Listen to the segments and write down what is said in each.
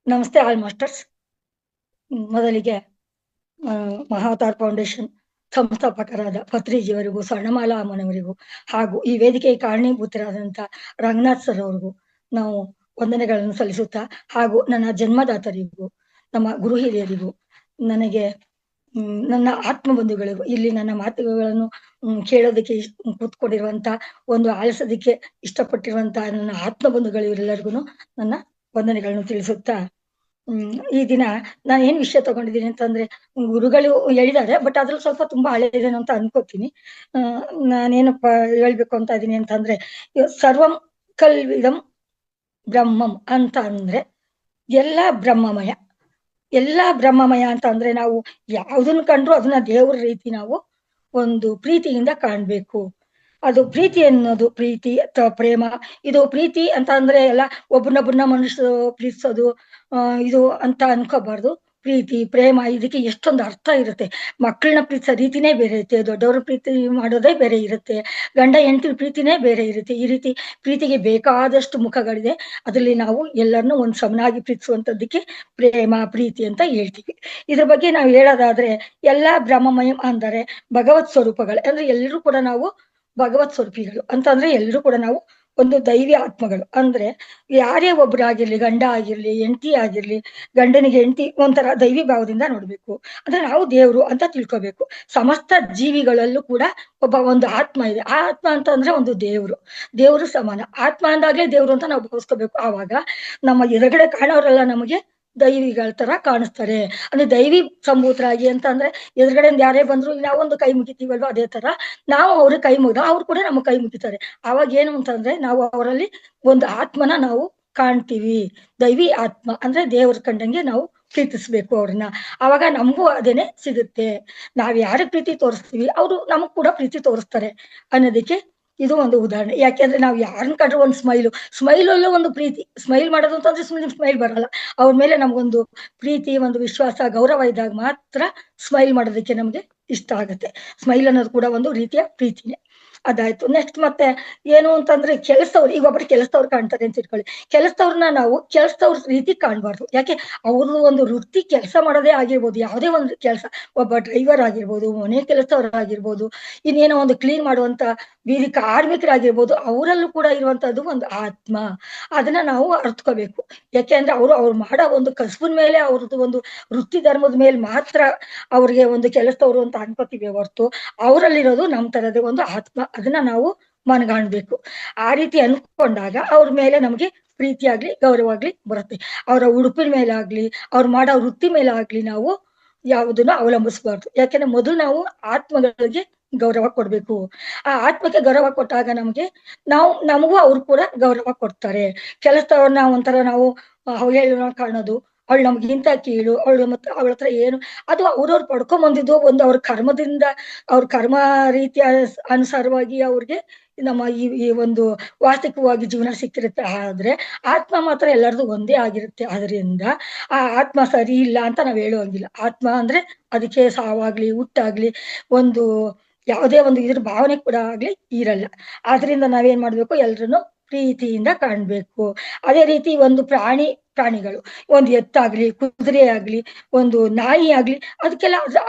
ನಮಸ್ತೆ all masters. ಮೊದಲಿಗೆ Mahavatar foundation ಸಂಸ್ಥಾಪಕರಾದ ಪತ್ರಿಜಿಯವರಿಗೂ, ಸ್ವರ್ಣಮಾಲಾ ಅಮ್ಮನವರಿಗೂ ಹಾಗೂ ಈ ವೇದಿಕೆಗೆ ಕಾರಣೀಭೂತರಾದಂಥ ರಂಗನಾಥ್ ಸರ್ ಅವರಿಗೂ ನಾವು ವಂದನೆಗಳನ್ನು ಸಲ್ಲಿಸುತ್ತಾ, ಹಾಗೂ ನನ್ನ ಜನ್ಮದಾತರಿಗೂ, ನಮ್ಮ ಗುರು ಹಿರಿಯರಿಗೂ, ನನಗೆ ನನ್ನ ಆತ್ಮ ಬಂಧುಗಳಿಗೂ, ಇಲ್ಲಿ ನನ್ನ ಮಾತುಗಳನ್ನು ಕೇಳೋದಕ್ಕೆ ಕೂತ್ಕೊಂಡಿರುವಂತ, ಒಂದು ಆಲಿಸೋದಕ್ಕೆ ಇಷ್ಟಪಟ್ಟಿರುವಂತಹ ನನ್ನ ಆತ್ಮ ಬಂಧುಗಳಿಗೆಲ್ಲರಿಗೂ ನನ್ನ ವಂದನೆಗಳನ್ನು ತಿಳಿಸುತ್ತಾ, ಈ ದಿನ ನಾನು ಏನ್ ವಿಷಯ ತಗೊಂಡಿದ್ದೀನಿ ಅಂತಂದ್ರೆ, ಗುರುಗಳು ಹೇಳಿದ್ದಾರೆ, ಬಟ್ ಅದ್ರಲ್ಲಿ ಸ್ವಲ್ಪ ತುಂಬಾ ಹಳೆಯದೇನು ಅಂತ ಅನ್ಕೋತೀನಿ. ನಾನೇನಪ್ಪ ಹೇಳ್ಬೇಕು ಅಂತ ಇದೀನಿ ಅಂತಂದ್ರೆ, ಸರ್ವಂ ಕಲ್ವಿದಂ ಬ್ರಹ್ಮಂ ಅಂತ ಅಂದ್ರೆ ಎಲ್ಲಾ ಬ್ರಹ್ಮಮಯ. ಎಲ್ಲಾ ಬ್ರಹ್ಮಮಯ ಅಂತ ಅಂದ್ರೆ ನಾವು ಯಾವ್ದನ್ನ ಕಂಡ್ರು ಅದನ್ನ ದೇವ್ರ ರೀತಿ ನಾವು ಒಂದು ಪ್ರೀತಿಯಿಂದ ಕಾಣ್ಬೇಕು. ಅದು ಪ್ರೀತಿ ಅನ್ನೋದು, ಪ್ರೀತಿ ಅಥವಾ ಪ್ರೇಮ, ಇದು ಪ್ರೀತಿ ಅಂತ ಅಂದ್ರೆ ಎಲ್ಲ ಒಬ್ಬರನ್ನೊಬ್ಬರನ್ನ ಮನುಷ್ಯರು ಪ್ರೀತಿಸೋದು ಇದು ಅಂತ ಅನ್ಕೋಬಾರ್ದು. ಪ್ರೀತಿ ಪ್ರೇಮ ಇದಕ್ಕೆ ಎಷ್ಟೊಂದು ಅರ್ಥ ಇರುತ್ತೆ. ಮಕ್ಕಳನ್ನ ಪ್ರೀತಿಸೋ ರೀತಿನೇ ಬೇರೆ ಇರುತ್ತೆ, ದೊಡ್ಡವ್ರ ಪ್ರೀತಿ ಮಾಡೋದೇ ಬೇರೆ ಇರುತ್ತೆ, ಗಂಡ ಹೆಂಡತಿ ಪ್ರೀತಿನೇ ಬೇರೆ ಇರುತ್ತೆ. ಈ ರೀತಿ ಪ್ರೀತಿಗೆ ಬೇಕಾದಷ್ಟು ಮುಖಗಳಿದೆ. ಅದ್ರಲ್ಲಿ ನಾವು ಎಲ್ಲರನ್ನೂ ಒಂದ್ ಸಮನಾಗಿ ಪ್ರೀತಿಸುವಂತದ್ದಕ್ಕೆ ಪ್ರೇಮ ಪ್ರೀತಿ ಅಂತ ಹೇಳ್ತೀವಿ. ಇದ್ರ ಬಗ್ಗೆ ನಾವು ಹೇಳೋದಾದ್ರೆ, ಎಲ್ಲಾ ಬ್ರಹ್ಮಮಯ ಅಂದರೆ ಭಗವತ್ ಸ್ವರೂಪಗಳು. ಅಂದ್ರೆ ಎಲ್ಲರೂ ಕೂಡ ನಾವು ಭಗವತ್ ಸ್ವರೂಪಿಗಳು ಅಂತಂದ್ರೆ ಎಲ್ಲರೂ ಕೂಡ ನಾವು ಒಂದು ದೈವಿ ಆತ್ಮಗಳು. ಅಂದ್ರೆ ಯಾರೇ ಒಬ್ರಾಗಿರ್ಲಿ, ಗಂಡ ಆಗಿರ್ಲಿ, ಹೆಂಡತಿ ಆಗಿರ್ಲಿ, ಗಂಡನಿಗೆ ಹೆಂಡತಿ ಒಂಥರ ದೈವಿ ಭಾವದಿಂದ ನೋಡ್ಬೇಕು. ಅಂದ್ರೆ ನಾವು ದೇವ್ರು ಅಂತ ತಿಳ್ಕೊಬೇಕು. ಸಮಸ್ತ ಜೀವಿಗಳಲ್ಲೂ ಕೂಡ ಒಂದು ಆತ್ಮ ಇದೆ. ಆ ಆತ್ಮ ಅಂತ ಅಂದ್ರೆ ಒಂದು ದೇವ್ರು ಸಮಾನ. ಆತ್ಮ ಅಂದಾಗ್ಲೇ ದೇವ್ರು ಅಂತ ನಾವು ಭಾವಿಸ್ಕೋಬೇಕು. ಆವಾಗ ನಮ್ಮ ಎದುರುಗಡೆ ಕಾಣೋರೆಲ್ಲ ನಮಗೆ ದೈವಿಗಳ ತರ ಕಾಣಿಸ್ತಾರೆ. ಅಂದ್ರೆ ದೈವಿ ಸಂಭೂತರಾಗಿ ಅಂತ ಅಂದ್ರೆ ಎದುರುಗಡೆಯಿಂದ ಯಾರೇ ಬಂದ್ರು ನಾವೊಂದು ಕೈ ಮುಗಿತೀವಲ್ವಾ, ಅದೇ ತರ ನಾವು ಅವ್ರಿಗೆ ಕೈ ಮುಗಿದ ಅವ್ರು ಕೂಡ ನಮ್ಮ ಕೈ ಮುಗಿತಾರೆ. ಅವಾಗ ಏನು ಅಂತಂದ್ರೆ ನಾವು ಅವರಲ್ಲಿ ಒಂದು ಆತ್ಮನ ನಾವು ಕಾಣ್ತೀವಿ. ದೈವಿ ಆತ್ಮ ಅಂದ್ರೆ ದೇವ್ರ ಕಂಡಂಗೆ ನಾವು ಪ್ರೀತಿಸ್ಬೇಕು ಅವ್ರನ್ನ. ಅವಾಗ ನಮಗೂ ಅದೇನೆ ಸಿಗುತ್ತೆ. ನಾವ್ ಯಾರ ಪ್ರೀತಿ ತೋರಿಸ್ತೀವಿ ಅವರು ನಮಗ್ ಕೂಡ ಪ್ರೀತಿ ತೋರಿಸ್ತಾರೆ ಅನ್ನೋದಕ್ಕೆ ಇದು ಒಂದು ಉದಾಹರಣೆ. ಯಾಕೆಂದ್ರೆ ನಾವು ಯಾರನ್ನ ಕಂಡ್ರೆ ಒಂದು ಸ್ಮೈಲಲ್ಲೂ ಒಂದು ಪ್ರೀತಿ. ಸ್ಮೈಲ್ ಮಾಡೋದು ಅಂತಂದ್ರೆ ಸುಮ್ಮನೆ ಸ್ಮೈಲ್ ಬರಲ್ಲ. ಅವ್ರ ಮೇಲೆ ನಮ್ಗೊಂದು ಪ್ರೀತಿ, ಒಂದು ವಿಶ್ವಾಸ, ಗೌರವ ಇದ್ದಾಗ ಮಾತ್ರ ಸ್ಮೈಲ್ ಮಾಡೋದಕ್ಕೆ ನಮ್ಗೆ ಇಷ್ಟ ಆಗುತ್ತೆ. ಸ್ಮೈಲ್ ಅನ್ನೋದು ಕೂಡ ಒಂದು ರೀತಿಯ ಪ್ರೀತಿನೇ. ಅದಾಯ್ತು. ನೆಕ್ಸ್ಟ್ ಮತ್ತೆ ಏನು ಅಂತಂದ್ರೆ, ಕೆಲಸದವ್ರು, ಈಗ ಒಬ್ಬರು ಕೆಲಸದವ್ರು ಕಾಣ್ತಾರೆ ಅಂತ ಇಟ್ಕೊಳ್ಳಿ. ಕೆಲಸದವ್ರನ್ನ ನಾವು ಕೆಲಸದವ್ರ ರೀತಿ ಕಾಣ್ಬಾರ್ದು. ಯಾಕೆ, ಅವ್ರದ್ದು ಒಂದು ವೃತ್ತಿ ಕೆಲಸ ಮಾಡೋದೇ ಆಗಿರ್ಬೋದು, ಯಾವುದೇ ಒಂದು ಕೆಲಸ, ಒಬ್ಬ ಡ್ರೈವರ್ ಆಗಿರ್ಬೋದು, ಮನೆ ಕೆಲಸದವರಾಗಿರ್ಬೋದು, ಇನ್ನೇನೋ ಒಂದು ಕ್ಲೀನ್ ಮಾಡುವಂತ ಬೀದಿ ಕಾರ್ಮಿಕರಾಗಿರ್ಬೋದು, ಅವರಲ್ಲೂ ಕೂಡ ಇರುವಂತದ್ದು ಒಂದು ಆತ್ಮ. ಅದನ್ನ ನಾವು ಅರ್ಥಕೋಬೇಕು. ಯಾಕೆಂದ್ರೆ ಅವ್ರು ಮಾಡೋ ಒಂದು ಕಸುಬಿನ ಮೇಲೆ, ಅವ್ರದ್ದು ಒಂದು ವೃತ್ತಿ ಧರ್ಮದ ಮೇಲೆ ಮಾತ್ರ ಅವ್ರಿಗೆ ಒಂದು ಕೆಲಸದವ್ರು ಅಂತ ಅನ್ಕೋತೀವಿ ಹೊರ್ತು, ಅವರಲ್ಲಿರೋದು ನಮ್ ತರದೇ ಒಂದು ಆತ್ಮ. ಅದನ್ನ ನಾವು ಮನಗಾಣ್ಬೇಕು. ಆ ರೀತಿ ಅನ್ಕೊಂಡಾಗ ಅವ್ರ ಮೇಲೆ ನಮಗೆ ಪ್ರೀತಿ ಆಗ್ಲಿ, ಗೌರವ ಆಗ್ಲಿ ಬರುತ್ತೆ. ಅವರ ಉಡುಪಿನ ಮೇಲೆ ಆಗ್ಲಿ, ಅವ್ರು ಮಾಡೋ ವೃತ್ತಿ ಮೇಲೆ ಆಗ್ಲಿ ನಾವು ಯಾವುದನ್ನು ಅವಲಂಬಿಸಬಾರ್ದು. ಯಾಕೆಂದ್ರೆ ಮೊದಲು ನಾವು ಆತ್ಮಗಳಿಗೆ ಗೌರವ ಕೊಡ್ಬೇಕು. ಆ ಆತ್ಮಕ್ಕೆ ಗೌರವ ಕೊಟ್ಟಾಗ ನಮಗೂ ಅವ್ರು ಕೂಡ ಗೌರವ ಕೊಡ್ತಾರೆ. ಕೆಲಸದವ್ರನ್ನ ಒಂಥರ ನಾವು ಅವಹೇಳನ ಕಾಣೋದು, ಅವಳು ನಮ್ಗಿಂತ ಕೀಳು, ಅವಳು ಮತ್ತೆ ಅವಳ ಹತ್ರ ಏನು, ಅದು ಅವ್ರವ್ರು ಪಡ್ಕೊಂಬಂದಿದ್ದು ಒಂದು ಅವ್ರ ಕರ್ಮದಿಂದ, ಅವ್ರ ಕರ್ಮ ರೀತಿಯ ಅನುಸಾರವಾಗಿ ಅವ್ರಿಗೆ ನಮ್ಮ ಈ ಒಂದು ವಾಸ್ತವಿಕವಾಗಿ ಜೀವನ ಸಿಕ್ಕಿರುತ್ತೆ. ಆದ್ರೆ ಆತ್ಮ ಮಾತ್ರ ಎಲ್ಲರದು ಒಂದೇ ಆಗಿರುತ್ತೆ. ಅದರಿಂದ ಆ ಆತ್ಮ ಸರಿ ಇಲ್ಲ ಅಂತ ನಾವ್ ಹೇಳುವಂಗಿಲ್ಲ. ಆತ್ಮ ಅಂದ್ರೆ ಅದಕ್ಕೆ ಸಾವಾಗ್ಲಿ, ಹುಟ್ಟಾಗ್ಲಿ, ಒಂದು ಯಾವುದೇ ಒಂದು ಇದ್ರ ಭಾವನೆ ಕೂಡ ಆಗ್ಲಿ ಇರಲ್ಲ. ಆದ್ರಿಂದ ನಾವೇನ್ ಮಾಡ್ಬೇಕು, ಎಲ್ರನ್ನು ಪ್ರೀತಿಯಿಂದ ಕಾಣ್ಬೇಕು. ಅದೇ ರೀತಿ ಒಂದು ಪ್ರಾಣಿಗಳು, ಒಂದು ಎತ್ತಾಗ್ಲಿ, ಕುದುರೆ ಆಗ್ಲಿ, ಒಂದು ನಾಯಿ ಆಗ್ಲಿ, ಅದಕ್ಕೆಲ್ಲ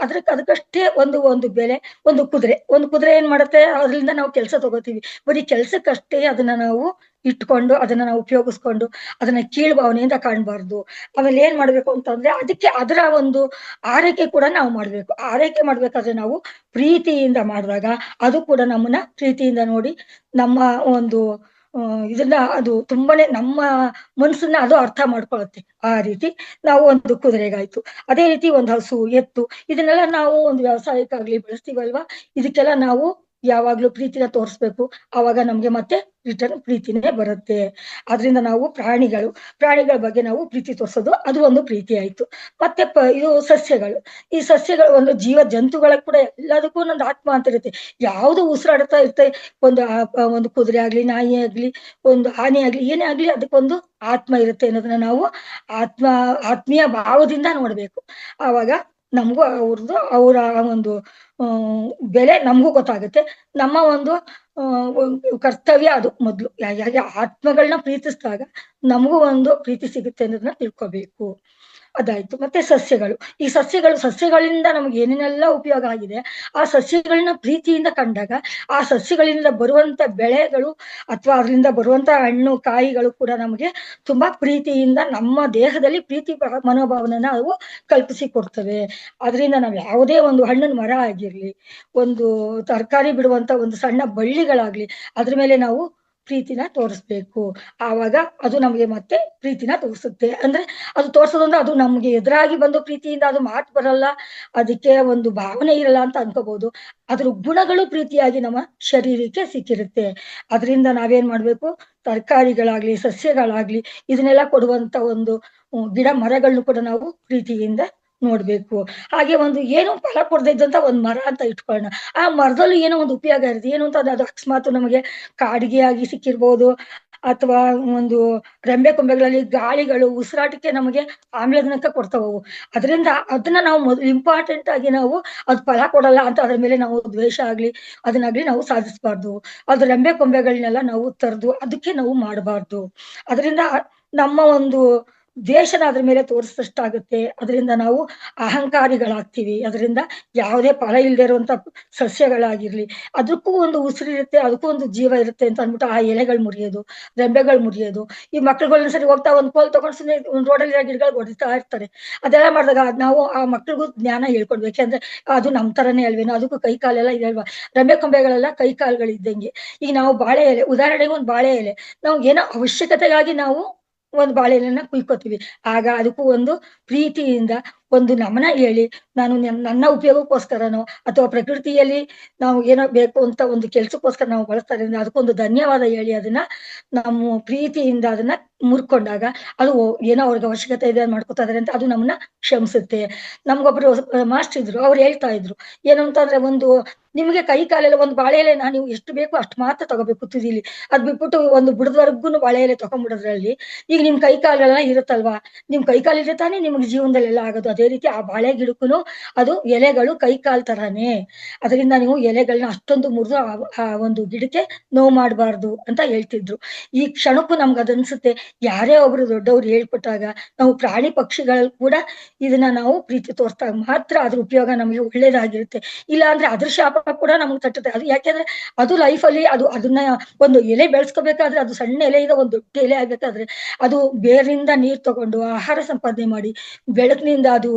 ಅದಕ್ಕಷ್ಟೇ ಒಂದು ಬೆಲೆ. ಒಂದು ಕುದುರೆ ಏನ್ ಮಾಡುತ್ತೆ, ಅದರಿಂದ ನಾವು ಕೆಲಸ ತಗೋತೀವಿ. ಬರೀ ಕೆಲ್ಸಕ್ಕಷ್ಟೇ ಅದನ್ನ ನಾವು ಇಟ್ಕೊಂಡು, ಅದನ್ನ ನಾವು ಉಪಯೋಗಿಸ್ಕೊಂಡು ಅದನ್ನ ಕೀಳು ಭಾವನೆಯಿಂದ ಕಾಣ್ಬಾರ್ದು. ಆಮೇಲೆ ಏನ್ ಮಾಡ್ಬೇಕು ಅಂತಂದ್ರೆ, ಅದಕ್ಕೆ ಅದರ ಒಂದು ಆರೈಕೆ ಕೂಡ ನಾವು ಮಾಡ್ಬೇಕು. ಆರೈಕೆ ಮಾಡ್ಬೇಕಾದ್ರೆ ನಾವು ಪ್ರೀತಿಯಿಂದ ಮಾಡಿದಾಗ ಅದು ಕೂಡ ನಮ್ಮನ್ನ ಪ್ರೀತಿಯಿಂದ ನೋಡಿ ನಮ್ಮ ಒಂದು ಇದನ್ನ ಅದು ತುಂಬಾನೇ ನಮ್ಮ ಮನ್ಸನ್ನ ಅದು ಅರ್ಥ ಮಾಡ್ಕೊಳುತ್ತೆ. ಆ ರೀತಿ ನಾವು ಒಂದು ಕುದುರೆಗಾಯ್ತು, ಅದೇ ರೀತಿ ಒಂದು ಹಸು, ಎತ್ತು, ಇದನ್ನೆಲ್ಲ ನಾವು ಒಂದು ವ್ಯವಸಾಯಕ್ಕಾಗ್ಲಿ ಬಳಸ್ತೀವಲ್ವಾ, ಇದಕ್ಕೆಲ್ಲ ನಾವು ಯಾವಾಗ್ಲೂ ಪ್ರೀತಿನ ತೋರಿಸ್ಬೇಕು. ಆವಾಗ ನಮ್ಗೆ ಮತ್ತೆ ರಿಟರ್ನ್ ಪ್ರೀತಿನೇ ಬರುತ್ತೆ. ಆದ್ರಿಂದ ನಾವು ಪ್ರಾಣಿಗಳ ಬಗ್ಗೆ ನಾವು ಪ್ರೀತಿ ತೋರಿಸೋದು ಅದು ಒಂದು ಪ್ರೀತಿ ಆಯ್ತು. ಮತ್ತೆ ಇದು ಈ ಸಸ್ಯಗಳು ಒಂದು ಜೀವ ಜಂತುಗಳ ಕೂಡ ಎಲ್ಲದಕ್ಕೂ ಒಂದು ಆತ್ಮ ಅಂತ ಇರುತ್ತೆ. ಯಾವ್ದು ಉಸಿರಾಡ್ತಾ ಇರುತ್ತೆ, ಒಂದು ಕುದುರೆ ಆಗ್ಲಿ, ನಾಯಿ ಆಗ್ಲಿ, ಒಂದು ಆನೆ ಆಗ್ಲಿ, ಏನೇ ಆಗ್ಲಿ, ಅದಕ್ಕೊಂದು ಆತ್ಮ ಇರುತ್ತೆ ಅನ್ನೋದನ್ನ ನಾವು ಆತ್ಮೀಯ ಭಾವದಿಂದ ನೋಡ್ಬೇಕು. ಆವಾಗ ನಮಗೂ ಅವ್ರದ್ದು ಅವರ ಒಂದು ಬೆಲೆ ನಮಗೂ ಗೊತ್ತಾಗುತ್ತೆ. ನಮ್ಮ ಒಂದು ಕರ್ತವ್ಯ ಅದು ಮೊದ್ಲು. ಆತ್ಮಗಳನ್ನ ಪ್ರೀತಿಸಿದಾಗ ನಮಗೂ ಒಂದು ಪ್ರೀತಿ ಸಿಗುತ್ತೆ ಅನ್ನೋದನ್ನ ತಿಳ್ಕೋಬೇಕು. ಅದಾಯ್ತು. ಮತ್ತೆ ಸಸ್ಯಗಳು. ಈ ಸಸ್ಯಗಳಿಂದ ನಮ್ಗೆ ಏನೇನೆಲ್ಲ ಉಪಯೋಗ ಆಗಿದೆ, ಆ ಸಸ್ಯಗಳನ್ನ ಪ್ರೀತಿಯಿಂದ ಕಂಡಾಗ, ಆ ಸಸ್ಯಗಳಿಂದ ಬರುವಂತ ಬೆಳೆಗಳು ಅಥವಾ ಅದರಿಂದ ಬರುವಂತ ಹಣ್ಣು, ಕಾಯಿಗಳು ಕೂಡ ನಮಗೆ ತುಂಬಾ ಪ್ರೀತಿಯಿಂದ ನಮ್ಮ ದೇಹದಲ್ಲಿ ಪ್ರೀತಿ ಮನೋಭಾವನೆನ ಅವು ಕಲ್ಪಿಸಿ ಕೊಡ್ತವೆ. ಅದರಿಂದ ನಾವು ಯಾವುದೇ ಒಂದು ಹಣ್ಣಿನ ಮರ ಆಗಿರ್ಲಿ, ಒಂದು ತರಕಾರಿ ಬಿಡುವಂತ ಒಂದು ಸಣ್ಣ ಬಳ್ಳಿಗಳಾಗ್ಲಿ, ಅದ್ರ ಮೇಲೆ ನಾವು ಪ್ರೀತಿನ ತೋರಿಸ್ಬೇಕು. ಆವಾಗ ಅದು ನಮಗೆ ಮತ್ತೆ ಪ್ರೀತಿನ ತೋರಿಸುತ್ತೆ. ಅಂದ್ರೆ ಅದು ತೋರ್ಸೋದಂದ್ರೆ ಅದು ನಮ್ಗೆ ಎದುರಾಗಿ ಬಂದು ಪ್ರೀತಿಯಿಂದ ಅದು ಮಾತು ಬರಲ್ಲ, ಅದಕ್ಕೆ ಒಂದು ಭಾವನೆ ಇರಲ್ಲ ಅಂತ ಅನ್ಕೋಬಹುದು. ಅದ್ರ ಗುಣಗಳು ಪ್ರೀತಿಯಾಗಿ ನಮ್ಮ ಶರೀರಕ್ಕೆ ಸಿಕ್ಕಿರುತ್ತೆ. ಅದರಿಂದ ನಾವೇನ್ ಮಾಡ್ಬೇಕು, ತರಕಾರಿಗಳಾಗ್ಲಿ, ಸಸ್ಯಗಳಾಗ್ಲಿ, ಇದನ್ನೆಲ್ಲ ಕೊಡುವಂತ ಒಂದು ಗಿಡ ಮರಗಳನ್ನು ಕೂಡ ನಾವು ಪ್ರೀತಿಯಿಂದ ನೋಡ್ಬೇಕು. ಹಾಗೆ ಒಂದು ಏನು ಫಲ ಕೊಡದೇ ಇದ್ದಂತ ಒಂದ್ ಮರ ಅಂತ ಇಟ್ಕೊಳ್ಳೋಣ. ಆ ಮರದಲ್ಲೂ ಏನೋ ಒಂದು ಉಪಯೋಗ ಇರುತ್ತೆ. ಏನು ಅಂತ ಅದು ಅಕಸ್ಮಾತ್ ನಮಗೆ ಕಾಡಿಗೆ ಆಗಿ ಸಿಕ್ಕಿರ್ಬೋದು, ಅಥವಾ ಒಂದು ರೆಂಬೆ ಕೊಂಬೆಗಳಲ್ಲಿ ಗಾಳಿಗಳು ಉಸಿರಾಟಕ್ಕೆ ನಮಗೆ ಆಮ್ಲಜನಕ ಕೊಡ್ತಾವವು. ಅದರಿಂದ ಅದನ್ನ ನಾವು ಇಂಪಾರ್ಟೆಂಟ್ ಆಗಿ ನಾವು ಅದು ಫಲ ಕೊಡಲ್ಲ ಅಂತ ಅದ್ರ ಮೇಲೆ ನಾವು ದ್ವೇಷ ಆಗ್ಲಿ ಅದನ್ನಾಗ್ಲಿ ನಾವು ಸಾಧಿಸಬಾರ್ದು. ಅದು ರೆಂಬೆ ಕೊಂಬೆಗಳನ್ನೆಲ್ಲ ನಾವು ತರದು ಅದಕ್ಕೆ ನಾವು ಮಾಡಬಾರ್ದು. ಅದರಿಂದ ನಮ್ಮ ಒಂದು ದ್ವೇಷನ ಅದ್ರ ಮೇಲೆ ತೋರಿಸಿದಷ್ಟಾಗುತ್ತೆ. ಅದರಿಂದ ನಾವು ಅಹಂಕಾರಿಗಳಾಗ್ತೀವಿ. ಅದರಿಂದ ಯಾವುದೇ ಫಲ ಇಲ್ಲದೆ ಇರುವಂತ ಸಸ್ಯಗಳಾಗಿರ್ಲಿ, ಅದಕ್ಕೂ ಒಂದು ಉಸಿರಿರುತ್ತೆ, ಅದಕ್ಕೂ ಒಂದು ಜೀವ ಇರುತ್ತೆ ಅಂತ ಅಂದ್ಬಿಟ್ಟು ಆ ಎಲೆಗಳು ಮುರಿಯೋದು, ರೆಂಬೆಗಳು ಮುರಿಯೋದು. ಈ ಮಕ್ಳುಗಳನ್ನ ಸರಿ ಹೋಗ್ತಾ ಒಂದ್ ಕೋಲ್ ತಗೊಂಡು ಸುಮ್ಮನೆ ಒಂದ್ ರೋಡಲ್ಲಿ ಗಿಡಗಳು ಹೊಡಿತಾ ಇರ್ತಾರೆ. ಅದೆಲ್ಲ ಮಾಡಿದಾಗ ನಾವು ಆ ಮಕ್ಳಿಗೂ ಜ್ಞಾನ ಹೇಳ್ಕೊಡ್ಬೇಕು. ಯಾಕಂದ್ರೆ ಅದು ನಮ್ ತರನೇ ಅಲ್ವೇನೋ, ಅದಕ್ಕೂ ಕೈ ಕಾಲೆಲ್ಲ ಇದೆ ಅಲ್ವಾ. ರೆಂಬೆ ಕೊಂಬೆಗಳೆಲ್ಲ ಕೈ ಕಾಲುಗಳು ಇದ್ದಂಗೆ. ಈಗ ನಾವು ಬಾಳೆ ಎಲೆ, ಉದಾಹರಣೆಗೆ ಒಂದು ಬಾಳೆ ಎಲೆ, ನಾವು ಏನೋ ಅವಶ್ಯಕತೆಗಾಗಿ ನಾವು ಒಂದು ಬಾಳೆ ಎಲೆನ ಕುಯ್ಕೋತೀವಿ. ಆಗ ಅದಕ್ಕೂ ಒಂದು ಪ್ರೀತಿಯಿಂದ ಒಂದು ನಮನ ಹೇಳಿ, ನಾನು ನನ್ನ ಉಪಯೋಗಕ್ಕೋಸ್ಕರನೋ ಅಥವಾ ಪ್ರಕೃತಿಯಲ್ಲಿ ನಾವು ಏನೋ ಬೇಕು ಅಂತ ಒಂದು ಕೆಲ್ಸಕ್ಕೋಸ್ಕರ ನಾವು ಬಳಸ್ತಾ ಇದ್ದೀವಿ, ಅದಕ್ಕೊಂದು ಧನ್ಯವಾದ ಹೇಳಿ ಅದನ್ನ ನಮ್ಮ ಪ್ರೀತಿಯಿಂದ ಅದನ್ನ ಮುರ್ಕೊಂಡಾಗ ಅದು ಏನೋ ಅವ್ರಿಗೆ ಅವಶ್ಯಕತೆ ಇದೆ ಮಾಡ್ಕೊತಾ ಇದಾರೆ ಅಂತ ಅದು ನಮ್ಮನ್ನ ಕ್ಷಮಿಸುತ್ತೆ. ನಮ್ಗೊಬ್ರು ಮಾಸ್ಟರ್ ಇದ್ರು, ಅವ್ರು ಹೇಳ್ತಾ ಇದ್ರು ಏನು ಅಂತಂದ್ರೆ, ಒಂದು ನಿಮ್ಗೆ ಕೈ ಕಾಲೆಲ್ಲ ಒಂದು ಬಾಳೆ ಎಲೆನ ನೀವು ಎಷ್ಟು ಬೇಕು ಅಷ್ಟು ಮಾತ್ರ ತಗೋಬೇಕು ತುದಿಲಿ. ಅದ್ ಬಿಟ್ಬಿಟ್ಟು ಒಂದು ಬುಡದವರೆಗೂ ಬಾಳೆ ಎಲೆ ತಗೊಂಡ್ಬಿಡೋದ್ರಲ್ಲಿ ಈಗ ನಿಮ್ ಕೈ ಕಾಲೆಲ್ಲ ಇರುತ್ತಲ್ವಾ, ನಿಮ್ ಕೈ ಕಾಲು ಇದ್ರೆ ತಾನೇ ನಿಮ್ಗೆ ಜೀವನದಲ್ಲೆಲ್ಲ ಆಗೋದು. ಅದೇ ರೀತಿ ಆ ಬಾಳೆ ಗಿಡಕ್ಕೂ ಅದು ಎಲೆಗಳು ಕೈ ಕಾಲ್ ತರಾನೇ. ಅದರಿಂದ ನೀವು ಎಲೆಗಳನ್ನ ಅಷ್ಟೊಂದು ಮುರಿದು ಆ ಒಂದು ಗಿಡಕ್ಕೆ ನೋವು ಮಾಡಬಾರ್ದು ಅಂತ ಹೇಳ್ತಿದ್ರು. ಈ ಕ್ಷಣಕ್ಕೂ ನಮ್ಗೆ ಅದನ್ಸುತ್ತೆ, ಯಾರೇ ಒಬ್ರು ದೊಡ್ಡವ್ರು ಹೇಳ್ಕೊಟ್ಟಾಗ ನಾವು ಪ್ರಾಣಿ ಪಕ್ಷಿಗಳು ಕೂಡ ಇದನ್ನ ನಾವು ಪ್ರೀತಿ ತೋರಿಸಿದಾಗ ಮಾತ್ರ ಅದ್ರ ಉಪಯೋಗ ನಮಗೆ ಒಳ್ಳೇದಾಗಿರುತ್ತೆ. ಇಲ್ಲ ಅಂದ್ರೆ ಅದ್ರ ಶಾಪ ಕೂಡ ನಮ್ಗೆ ತಟ್ಟುತ್ತೆ. ಅದು ಯಾಕೆಂದ್ರೆ ಅದು ಲೈಫಲ್ಲಿ ಅದನ್ನ ಒಂದು ಎಲೆ ಬೆಳೆಸ್ಕೋಬೇಕಾದ್ರೆ, ಅದು ಸಣ್ಣ ಎಲೆಯಿಂದ ಒಂದು ದೊಡ್ಡ ಎಲೆ ಆಗ್ಬೇಕಾದ್ರೆ ಅದು ಬೇರಿಂದ ನೀರ್ ತಗೊಂಡು ಆಹಾರ ಸಂಪಾದನೆ ಮಾಡಿ ಬೆಳಕಿನಿಂದ ಅದು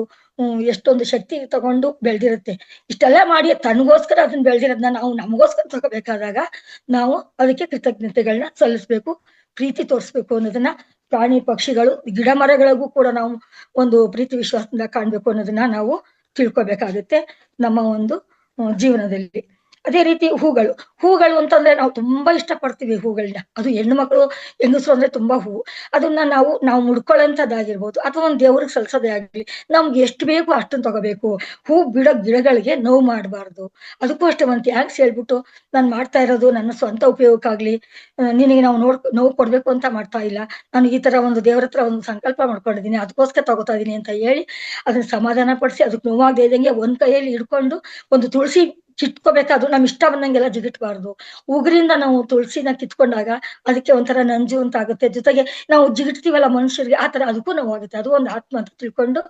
ಎಷ್ಟೊಂದು ಶಕ್ತಿ ತಗೊಂಡು ಬೆಳೆದಿರುತ್ತೆ. ಇಷ್ಟೆಲ್ಲ ಮಾಡಿ ತನಗೋಸ್ಕರ ಅದನ್ನ ಬೆಳೆದಿರೋದನ್ನ ನಾವು ನಮಗೋಸ್ಕರ ತಗೋಬೇಕಾದಾಗ ನಾವು ಅದಕ್ಕೆ ಕೃತಜ್ಞತೆಗಳನ್ನ ಸಲ್ಲಿಸ್ಬೇಕು, ಪ್ರೀತಿ ತೋರಿಸ್ಬೇಕು ಅನ್ನೋದನ್ನ ಪ್ರಾಣಿ ಪಕ್ಷಿಗಳು ಗಿಡ ಮರಗಳಿಗೂ ಕೂಡ ನಾವು ಒಂದು ಪ್ರೀತಿ ವಿಶ್ವಾಸದಿಂದ ಕಾಣ್ಬೇಕು ಅನ್ನೋದನ್ನ ನಾವು ತಿಳ್ಕೊಬೇಕಾಗುತ್ತೆ ನಮ್ಮ ಒಂದು ಜೀವನದಲ್ಲಿ. ಅದೇ ರೀತಿ ಹೂಗಳು ಅಂತಂದ್ರೆ ನಾವು ತುಂಬಾ ಇಷ್ಟ ಪಡ್ತೀವಿ ಹೂಗಳನ್ನ. ಅದು ಹೆಣ್ಣು ಮಕ್ಕಳು, ಹೆಂಗಸರು ಅಂದ್ರೆ ತುಂಬಾ ಹೂವು. ಅದನ್ನ ನಾವು ಮುಡ್ಕೊಳ್ಳೋಂಥದ್ದಾಗಿರ್ಬೋದು ಅಥವಾ ಒಂದ್ ದೇವ್ರಿಗೆ ಸಲ್ಸೋದೇ ಆಗ್ಲಿ, ನಮ್ಗೆ ಎಷ್ಟು ಬೇಕು ಅಷ್ಟನ್ನ ತಗೋಬೇಕು. ಹೂ ಬಿಡೋ ಗಿಡಗಳಿಗೆ ನೋವು ಮಾಡಬಾರ್ದು. ಅದಕ್ಕೂ ಅಷ್ಟೇ ಒಂದು ಥ್ಯಾಂಕ್ಸ್ ಹೇಳ್ಬಿಟ್ಟು, ನಾನ್ ಮಾಡ್ತಾ ಇರೋದು ನನ್ನ ಸ್ವಂತ ಉಪಯೋಗಕ್ಕಾಗ್ಲಿ, ನಿನಗೆ ನಾವು ನೋವು ಕೊಡ್ಬೇಕು ಅಂತ ಮಾಡ್ತಾ ಇಲ್ಲ, ನಾನು ಈ ತರ ಒಂದು ದೇವ್ರ ಹತ್ರ ಒಂದು ಸಂಕಲ್ಪ ಮಾಡ್ಕೊಂಡಿದೀನಿ, ಅದಕ್ಕೋಸ್ಕರ ತಗೋತಾ ಇದೀನಿ ಅಂತ ಹೇಳಿ ಅದನ್ನ ಸಮಾಧಾನ ಪಡಿಸಿ, ಅದಕ್ಕೆ ನೋವಾಗದೇ ಇದ್ದಂಗೆ ಒಂದ್ ಕೈಯಲ್ಲಿ ಹಿಡ್ಕೊಂಡು ಒಂದು ತುಳಸಿ ಕಿತ್ಕೋಬೇಕಾದ್ರು ನಮ್ ಇಷ್ಟ ಬಂದಂಗೆಲ್ಲ ಜಿಗಿಟ್ಬಾರ್ದು. ಉಗುರಿಂದ ನಾವು ತುಳಸಿನ ಕಿತ್ಕೊಂಡಾಗ ಅದಕ್ಕೆ ಒಂಥರ ನಂಜು ಅಂತ ಆಗುತ್ತೆ. ಜೊತೆಗೆ ನಾವು ಜಿಗಿಟ್ತೀವಲ್ಲ ಮನುಷ್ಯರಿಗೆ, ಆ ತರ ಅದಕ್ಕೂ ನೋವಾಗುತ್ತೆ. ಅದು ಒಂದು ಆತ್ಮ ಅಂತ ತಿಳ್ಕೊಂಡು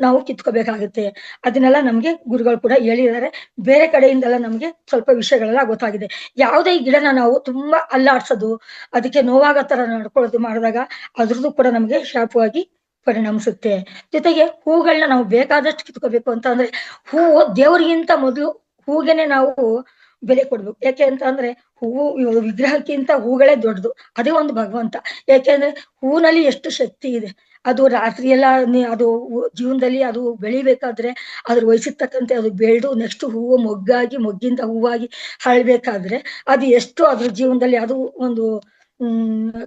ನಾವು ಕಿತ್ಕೋಬೇಕಾಗುತ್ತೆ. ಅದನ್ನೆಲ್ಲ ನಮ್ಗೆ ಗುರುಗಳು ಕೂಡ ಹೇಳಿದ್ದಾರೆ. ಬೇರೆ ಕಡೆಯಿಂದೆಲ್ಲ ನಮ್ಗೆ ಸ್ವಲ್ಪ ವಿಷಯಗಳೆಲ್ಲ ಗೊತ್ತಾಗಿದೆ. ಯಾವುದೇ ಗಿಡನ ನಾವು ತುಂಬಾ ಅಲ್ಲಾಡ್ಸೋದು, ಅದಕ್ಕೆ ನೋವಾಗೋ ತರ ನಡ್ಕೊಳ್ಳೋದು ಮಾಡಿದಾಗ ಅದ್ರದ್ದು ಕೂಡ ನಮ್ಗೆ ಶಾಪವಾಗಿ ಪರಿಣಮಿಸುತ್ತೆ. ಜೊತೆಗೆ ಹೂಗಳನ್ನ ನಾವು ಬೇಕಾದಷ್ಟು ಕಿತ್ಕೋಬೇಕು ಅಂತ ಅಂದ್ರೆ, ಹೂವು ದೇವರಿಗಿಂತ ಮೊದಲು ಹೂಗೆನೆ ನಾವು ಬೆಲೆ ಕೊಡ್ಬೇಕು. ಯಾಕೆ ಅಂತ ಅಂದ್ರೆ, ಹೂವು ವಿಗ್ರಹಕ್ಕಿಂತ ಹೂಗಳೇ ದೊಡ್ಡದು. ಅದೇ ಒಂದು ಭಗವಂತ. ಯಾಕೆಂದ್ರೆ ಹೂವಿನಲ್ಲಿ ಎಷ್ಟು ಶಕ್ತಿ ಇದೆ. ಅದು ರಾತ್ರಿ ಎಲ್ಲ ಅದು ಜೀವನದಲ್ಲಿ ಅದು ಬೆಳಿಬೇಕಾದ್ರೆ ಅದ್ರ ವಹಿಸಿರ್ತಕ್ಕಂತೆ ಅದು ಬೆಳೆದು ನೆಕ್ಸ್ಟ್ ಹೂವು ಮೊಗ್ಗಾಗಿ, ಮೊಗ್ಗಿಂದ ಹೂವಾಗಿ ಹರಳ್ಬೇಕಾದ್ರೆ ಅದು ಎಷ್ಟು ಅದ್ರ ಜೀವನದಲ್ಲಿ ಅದು ಒಂದು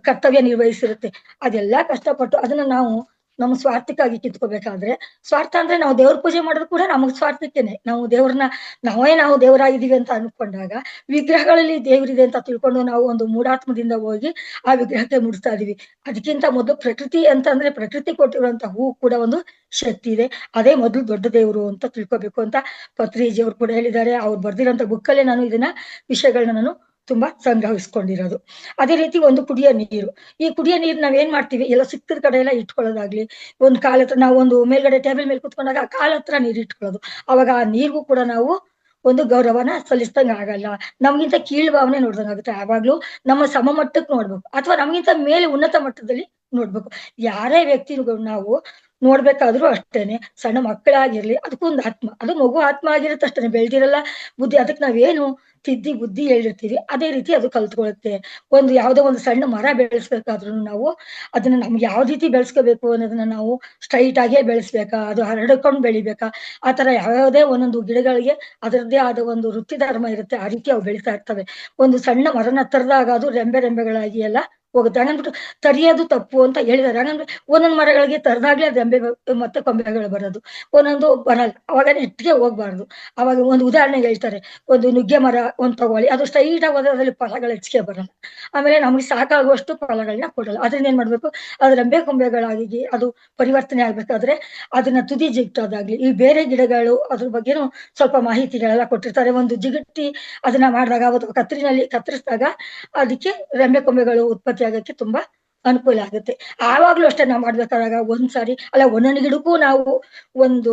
ಕರ್ತವ್ಯ ನಿರ್ವಹಿಸಿರುತ್ತೆ. ಅದೆಲ್ಲಾ ಕಷ್ಟಪಟ್ಟು ಅದನ್ನ ನಾವು ನಮ್ಮ ಸ್ವಾರ್ಥಕ್ಕಾಗಿ ಕಿತ್ಕೋಬೇಕಾದ್ರೆ, ಸ್ವಾರ್ಥ ಅಂದ್ರೆ ನಾವು ದೇವ್ರ ಪೂಜೆ ಮಾಡೋದು ಕೂಡ ನಮಗ್ ಸ್ವಾರ್ಥಕ್ಕೇನೆ. ನಾವು ದೇವರಾಗಿದ್ದೀವಿ ಅಂತ ಅನ್ಕೊಂಡಾಗ, ವಿಗ್ರಹಗಳಲ್ಲಿ ದೇವರಿದೆ ಅಂತ ತಿಳ್ಕೊಂಡು ನಾವು ಒಂದು ಮೂಢಾತ್ಮದಿಂದ ಹೋಗಿ ಆ ವಿಗ್ರಹಕ್ಕೆ ಮುಡಿಸ್ತಾ ಇದೀವಿ. ಅದಕ್ಕಿಂತ ಮೊದಲು ಪ್ರಕೃತಿ ಅಂತಂದ್ರೆ ಪ್ರಕೃತಿ ಕೊಟ್ಟಿರುವಂತ ಹೂ ಕೂಡ ಒಂದು ಶಕ್ತಿ ಇದೆ. ಅದೇ ಮೊದಲು ದೊಡ್ಡ ದೇವರು ಅಂತ ತಿಳ್ಕೊಬೇಕು ಅಂತ ಪತ್ರಿಜಿ ಅವ್ರು ಕೂಡ ಹೇಳಿದ್ದಾರೆ. ಅವ್ರು ಬರ್ದಿರೋಂತ ಬುಕ್ಕಲ್ಲೇ ನಾನು ಇದನ್ನ ವಿಷಯಗಳನ್ನ ನಾನು ತುಂಬಾ ಸಂಗ್ರಹಿಸ್ಕೊಂಡಿರೋದು. ಅದೇ ರೀತಿ ಒಂದು ಕುಡಿಯೋ ನೀರು. ಈ ಕುಡಿಯೋ ನೀರು ನಾವೇನ್ ಮಾಡ್ತೀವಿ, ಎಲ್ಲ ಸಿಕ್ಕಿದ ಕಡೆ ಎಲ್ಲ ಇಟ್ಕೊಳ್ಳೋದಾಗ್ಲಿ, ಒಂದ್ ಕಾಲ ಹತ್ರ ನಾವು ಒಂದು ಮೇಲ್ಗಡೆ ಟೇಬಲ್ ಮೇಲೆ ಕುತ್ಕೊಂಡಾಗ ಆ ಕಾಲ ಹತ್ರ ನೀರ್ ಇಟ್ಕೊಳ್ಳೋದು. ಅವಾಗ ಆ ನೀರ್ಗೂ ಕೂಡ ನಾವು ಒಂದು ಗೌರವನ ಸಲ್ಲಿಸ್ದಂಗ ಆಗಲ್ಲ. ನಮ್ಗಿಂತ ಕೀಳ್ ಭಾವನೆ ನೋಡ್ದಂಗಾಗುತ್ತೆ. ಯಾವಾಗ್ಲೂ ನಮ್ಮ ಸಮಮಟ್ಟಕ್ಕೆ ನೋಡ್ಬೇಕು, ಅಥವಾ ನಮ್ಗಿಂತ ಮೇಲೆ ಉನ್ನತ ಮಟ್ಟದಲ್ಲಿ ನೋಡ್ಬೇಕು. ಯಾರೇ ವ್ಯಕ್ತಿಗಳು ನಾವು ನೋಡ್ಬೇಕಾದ್ರೂ ಅಷ್ಟೇನೆ. ಸಣ್ಣ ಮಕ್ಕಳಾಗಿರ್ಲಿ, ಅದಕ್ಕೂ ಒಂದು ಆತ್ಮ, ಅದು ಮಗು ಆತ್ಮ ಆಗಿರುತ್ತೆ ಅಷ್ಟೇನೆ, ಬೆಳ್ದಿರಲ್ಲ ಬುದ್ಧಿ. ಅದಕ್ಕೆ ನಾವೇನು ತಿದ್ದಿ ಬುದ್ಧಿ ಹೇಳಿರ್ತೀವಿ, ಅದೇ ರೀತಿ ಅದು ಕಲ್ತ್ಕೊಳುತ್ತೆ. ಒಂದು ಯಾವ್ದೋ ಒಂದು ಸಣ್ಣ ಮರ ಬೆಳೆಸ್ಬೇಕಾದ್ರೂ ನಾವು ಅದನ್ನ ನಮ್ಗೆ ಯಾವ ರೀತಿ ಬೆಳೆಸ್ಕೋಬೇಕು ಅನ್ನೋದನ್ನ ನಾವು ಸ್ಟ್ರೈಟ್ ಆಗೇ ಬೆಳೆಸ್ಬೇಕಾ, ಅದು ಹರಡ್ಕೊಂಡು ಬೆಳಿಬೇಕಾ, ಆ ತರ ಯಾವ್ಯಾವುದೇ ಒಂದೊಂದು ಗಿಡಗಳಿಗೆ ಅದರದ್ದೇ ಆದ ಒಂದು ವೃತ್ತಿ ಧರ್ಮ ಇರುತ್ತೆ. ಆ ರೀತಿ ಅವು ಬೆಳೀತಾ ಇರ್ತವೆ. ಒಂದು ಸಣ್ಣ ಮರನ ತರದಾಗ ಅದು ರೆಂಬೆ ರೆಂಬೆಗಳಾಗಿ ಎಲ್ಲ ಹೋಗುತ್ತೆ. ಹಂಗಂದ್ಬಿಟ್ಟು ತರಿಯೋದು ತಪ್ಪು ಅಂತ ಹೇಳಿದಾರೆ. ಹಂಗಂದ್ರೆ ಒಂದೊಂದು ಮರಗಳಿಗೆ ತರದಾಗ್ಲೇ ರೆಂಬೆ ಮತ್ತೆ ಕೊಂಬೆಗಳು ಬರೋದು, ಒಂದೊಂದು ಬರಲ್ಲ. ಅವಾಗ ನೆಟ್ಟಿಗೆ ಹೋಗ್ಬಾರ್ದು. ಅವಾಗ ಒಂದು ಉದಾಹರಣೆಗೆ ಹೇಳ್ತಾರೆ, ಒಂದು ನುಗ್ಗೆ ಮರ ಒಂದ್ ತಗೊಳ್ಳಿ, ಅದು ಸ್ಟ್ರೈಟ್ ಆಗಿ ಹೋದ್ರೆ ಅದ್ರಲ್ಲಿ ಫಲಗಳು ಹೆಚ್ಚಿಗೆ ಬರಲ್ಲ. ಆಮೇಲೆ ನಮ್ಗೆ ಸಾಕಾಗುವಷ್ಟು ಫಲಗಳನ್ನ ಕೊಡಲ್ಲ. ಅದನ್ನ ಏನ್ ಮಾಡ್ಬೇಕು, ಅದು ರೆಂಬೆ ಕೊಂಬೆಗಳಾಗಿ ಅದು ಪರಿವರ್ತನೆ ಆಗ್ಬೇಕಾದ್ರೆ ಅದನ್ನ ತುದಿ ಜಿಗ್ಟೋದಾಗ್ಲಿ, ಈ ಬೇರೆ ಗಿಡಗಳು ಅದ್ರ ಬಗ್ಗೆನೂ ಸ್ವಲ್ಪ ಮಾಹಿತಿಗಳೆಲ್ಲ ಕೊಟ್ಟಿರ್ತಾರೆ. ಒಂದು ಜಿಗಟಿ ಅದನ್ನ ಮಾಡಿದಾಗ, ಅವತ್ತು ಕತ್ರಿನಲ್ಲಿ ಕತ್ತರಿಸಿದಾಗ ಅದಕ್ಕೆ ರೆಂಬೆ ಕೊಂಬೆಗಳು ಉತ್ಪತ್ತಿ ಆಗಕ್ಕೆ ತುಂಬಾ ಅನುಕೂಲ ಆಗುತ್ತೆ. ಆವಾಗ್ಲೂ ಅಷ್ಟೇ ನಾವ್ ಮಾಡ್ಬೇಕಾದಾಗ ಒಂದ್ಸಾರಿ ಅಲ್ಲ, ಒಂದೊಂದು ಗಿಡಕ್ಕೂ ನಾವು ಒಂದು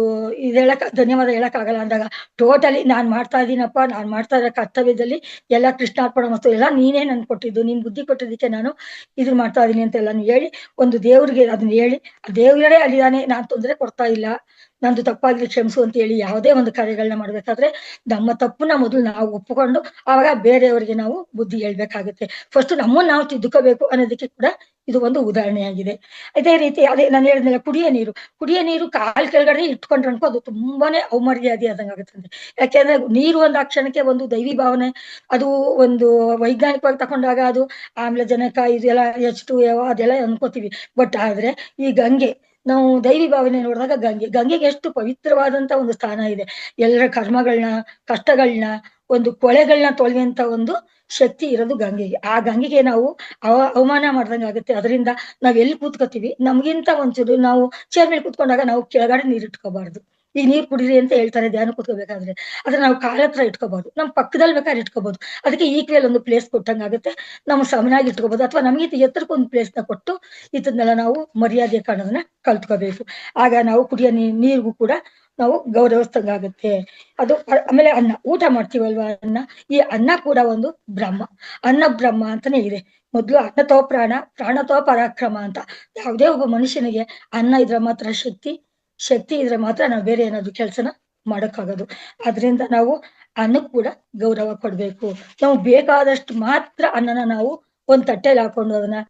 ಧನ್ಯವಾದ ಹೇಳಕ್ ಆಗಲ್ಲ ಅಂದಾಗ, ಟೋಟಲಿ ನಾನ್ ಮಾಡ್ತಾ ಇದೀನಪ್ಪ, ನಾನ್ ಮಾಡ್ತಾ ಇರೋ ಕರ್ತವ್ಯದಲ್ಲಿ ಎಲ್ಲ ಕೃಷ್ಣಾರ್ಪಣ ವಸ್ತು, ಎಲ್ಲ ನೀನೇ ನನ್ ಕೊಟ್ಟಿದ್ದು, ನೀನ್ ಬುದ್ಧಿ ಕೊಟ್ಟಿದ್ದಕ್ಕೆ ನಾನು ಇದನ್ನ ಮಾಡ್ತಾ ಇದೀನಿ ಅಂತ ಎಲ್ಲಾನು ಹೇಳಿ, ಒಂದು ದೇವ್ರಿಗೆ ಅದನ್ನ ಹೇಳಿ, ಆ ದೇವ್ರೇ ಅಲ್ಲಿದಾನೆ, ನಾನ್ ತೊಂದ್ರೆ ಕೊಡ್ತಾ ಇಲ್ಲ, ನಂದು ತಪ್ಪಾಗಿ ಕ್ಷಮಿಸು ಅಂತ ಹೇಳಿ ಯಾವುದೇ ಒಂದು ಕಾರ್ಯಗಳನ್ನ ಮಾಡ್ಬೇಕಾದ್ರೆ ನಮ್ಮ ತಪ್ಪನ್ನ ಮೊದಲು ನಾವು ಒಪ್ಪಿಕೊಂಡು ಆವಾಗ ಬೇರೆಯವರಿಗೆ ನಾವು ಬುದ್ಧಿ ಹೇಳ್ಬೇಕಾಗುತ್ತೆ. ಫಸ್ಟ್ ನಮ್ಮನ್ನ ನಾವು ತಿದ್ದುಕೋಬೇಕು ಅನ್ನೋದಕ್ಕೆ ಕೂಡ ಇದು ಒಂದು ಉದಾಹರಣೆಯಾಗಿದೆ. ಅದೇ ರೀತಿ ಅದೇ ನಾನು ಹೇಳಿದ್ನಲ್ಲ, ಕುಡಿಯೋ ನೀರು ಕಾಲ್ ಕೆಳಗಡೆ ಇಟ್ಕೊಂಡ್ರೆ ಅನ್ಕೋ ಅದು ತುಂಬಾನೇ ಅವಮರ್ಯಾದೆ ಆದಂಗಾಗುತ್ತಂತೆ. ಯಾಕೆಂದ್ರೆ ನೀರು ಒಂದು ಆ ಕ್ಷಣಕ್ಕೆ ಒಂದು ದೈವಿ ಭಾವನೆ, ಅದು ಒಂದು ವೈಜ್ಞಾನಿಕವಾಗಿ ತಕೊಂಡಾಗ ಅದು ಆಮ್ಲಜನಕ ಇದೆಲ್ಲ H2O ಅದೆಲ್ಲ ಅನ್ಕೋತೀವಿ. ಬಟ್ ಆದ್ರೆ ಈ ಗಂಗೆ, ನಾವು ದೈವಿ ಭಾವನೆ ನೋಡಿದಾಗ ಗಂಗೆಗೆ ಎಷ್ಟು ಪವಿತ್ರವಾದಂತ ಒಂದು ಸ್ಥಾನ ಇದೆ. ಎಲ್ಲರ ಕರ್ಮಗಳನ್ನ, ಕಷ್ಟಗಳನ್ನ, ಒಂದು ಕೊಳೆಗಳನ್ನ ತೊಳೆಯುವಂತ ಒಂದು ಶಕ್ತಿ ಇರೋದು ಗಂಗೆಗೆ. ಆ ಗಂಗೆಗೆ ನಾವು ಅವಮಾನ ಮಾಡ್ದಂಗೆ ಆಗುತ್ತೆ. ಅದರಿಂದ ನಾವ್ ಎಲ್ಲಿ ಕೂತ್ಕೋತೀವಿ, ನಮ್ಗಿಂತ ಒಂಚೂರು ನಾವು ಚೇರ್ ಮೇಲೆ ಕೂತ್ಕೊಂಡಾಗ ನಾವು ಕೆಳಗಡೆ ನೀರ್ ಇಟ್ಕೋಬಾರ್ದು. ಈಗ ನೀರ್ ಕುಡೀರಿ ಅಂತ ಹೇಳ್ತಾರೆ ಧ್ಯಾನ ಕೂತ್ಕೋಬೇಕಾದ್ರೆ, ಆದ್ರೆ ನಾವು ಕಾಲ ಹತ್ರ ಇಟ್ಕೋಬಹುದು, ನಮ್ ಪಕ್ಕದಲ್ಲಿ ಬೇಕಾದ್ರೆ ಇಟ್ಕೋಬಹುದು. ಅದಕ್ಕೆ ಈಕ್ವಲ್ ಒಂದು ಪ್ಲೇಸ್ ಕೊಟ್ಟಂಗಾಗುತ್ತೆ. ನಾವು ಸಮನಾಗಿ ಇಟ್ಕೋಬಹುದು, ಅಥವಾ ನಮ್ಗೆ ಎತ್ತರಕ್ಕೆ ಒಂದು ಪ್ಲೇಸ್ ನ ಕೊಟ್ಟು ಇದನ್ನೆಲ್ಲ ನಾವು ಮರ್ಯಾದೆ ಕಾಣೋದನ್ನ ಕಲ್ತ್ಕೋಬೇಕು. ಆಗ ನಾವು ಕುಡಿಯೋ ನೀರಿಗೂ ಕೂಡ ನಾವು ಗೌರವಿಸ್ದಂಗಾಗುತ್ತೆ. ಅದು ಆಮೇಲೆ ಅನ್ನ, ಊಟ ಮಾಡ್ತೀವಲ್ವಾ ಅನ್ನ, ಈ ಅನ್ನ ಕೂಡ ಒಂದು ಬ್ರಹ್ಮ. ಅನ್ನ ಬ್ರಹ್ಮ ಅಂತಾನೆ ಇದೆ. ಮೊದ್ಲು ಅನ್ನತೋ ಪ್ರಾಣ, ಪ್ರಾಣತೋ ಪರಾಕ್ರಮ ಅಂತ. ಯಾವುದೇ ಒಬ್ಬ ಮನುಷ್ಯನಿಗೆ ಅನ್ನ ಇದ್ರೆ ಮಾತ್ರ ಶಕ್ತಿ ಇದ್ರೆ ಮಾತ್ರ ನಾವು ಬೇರೆ ಏನಾದ್ರು ಕೆಲ್ಸನ ಮಾಡಕ್ಕಾಗೋದು. ಆದ್ರಿಂದ ನಾವು ಅನ್ನಕ್ಕೆ ಕೂಡ ಗೌರವ ಕೊಡ್ಬೇಕು. ನಾವು ಬೇಕಾದಷ್ಟು ಮಾತ್ರ ಅನ್ನನ ನಾವು ಒಂದ್ ತಟ್ಟೆಲಿ ಹಾಕೊಂಡು ಅದನ್ನ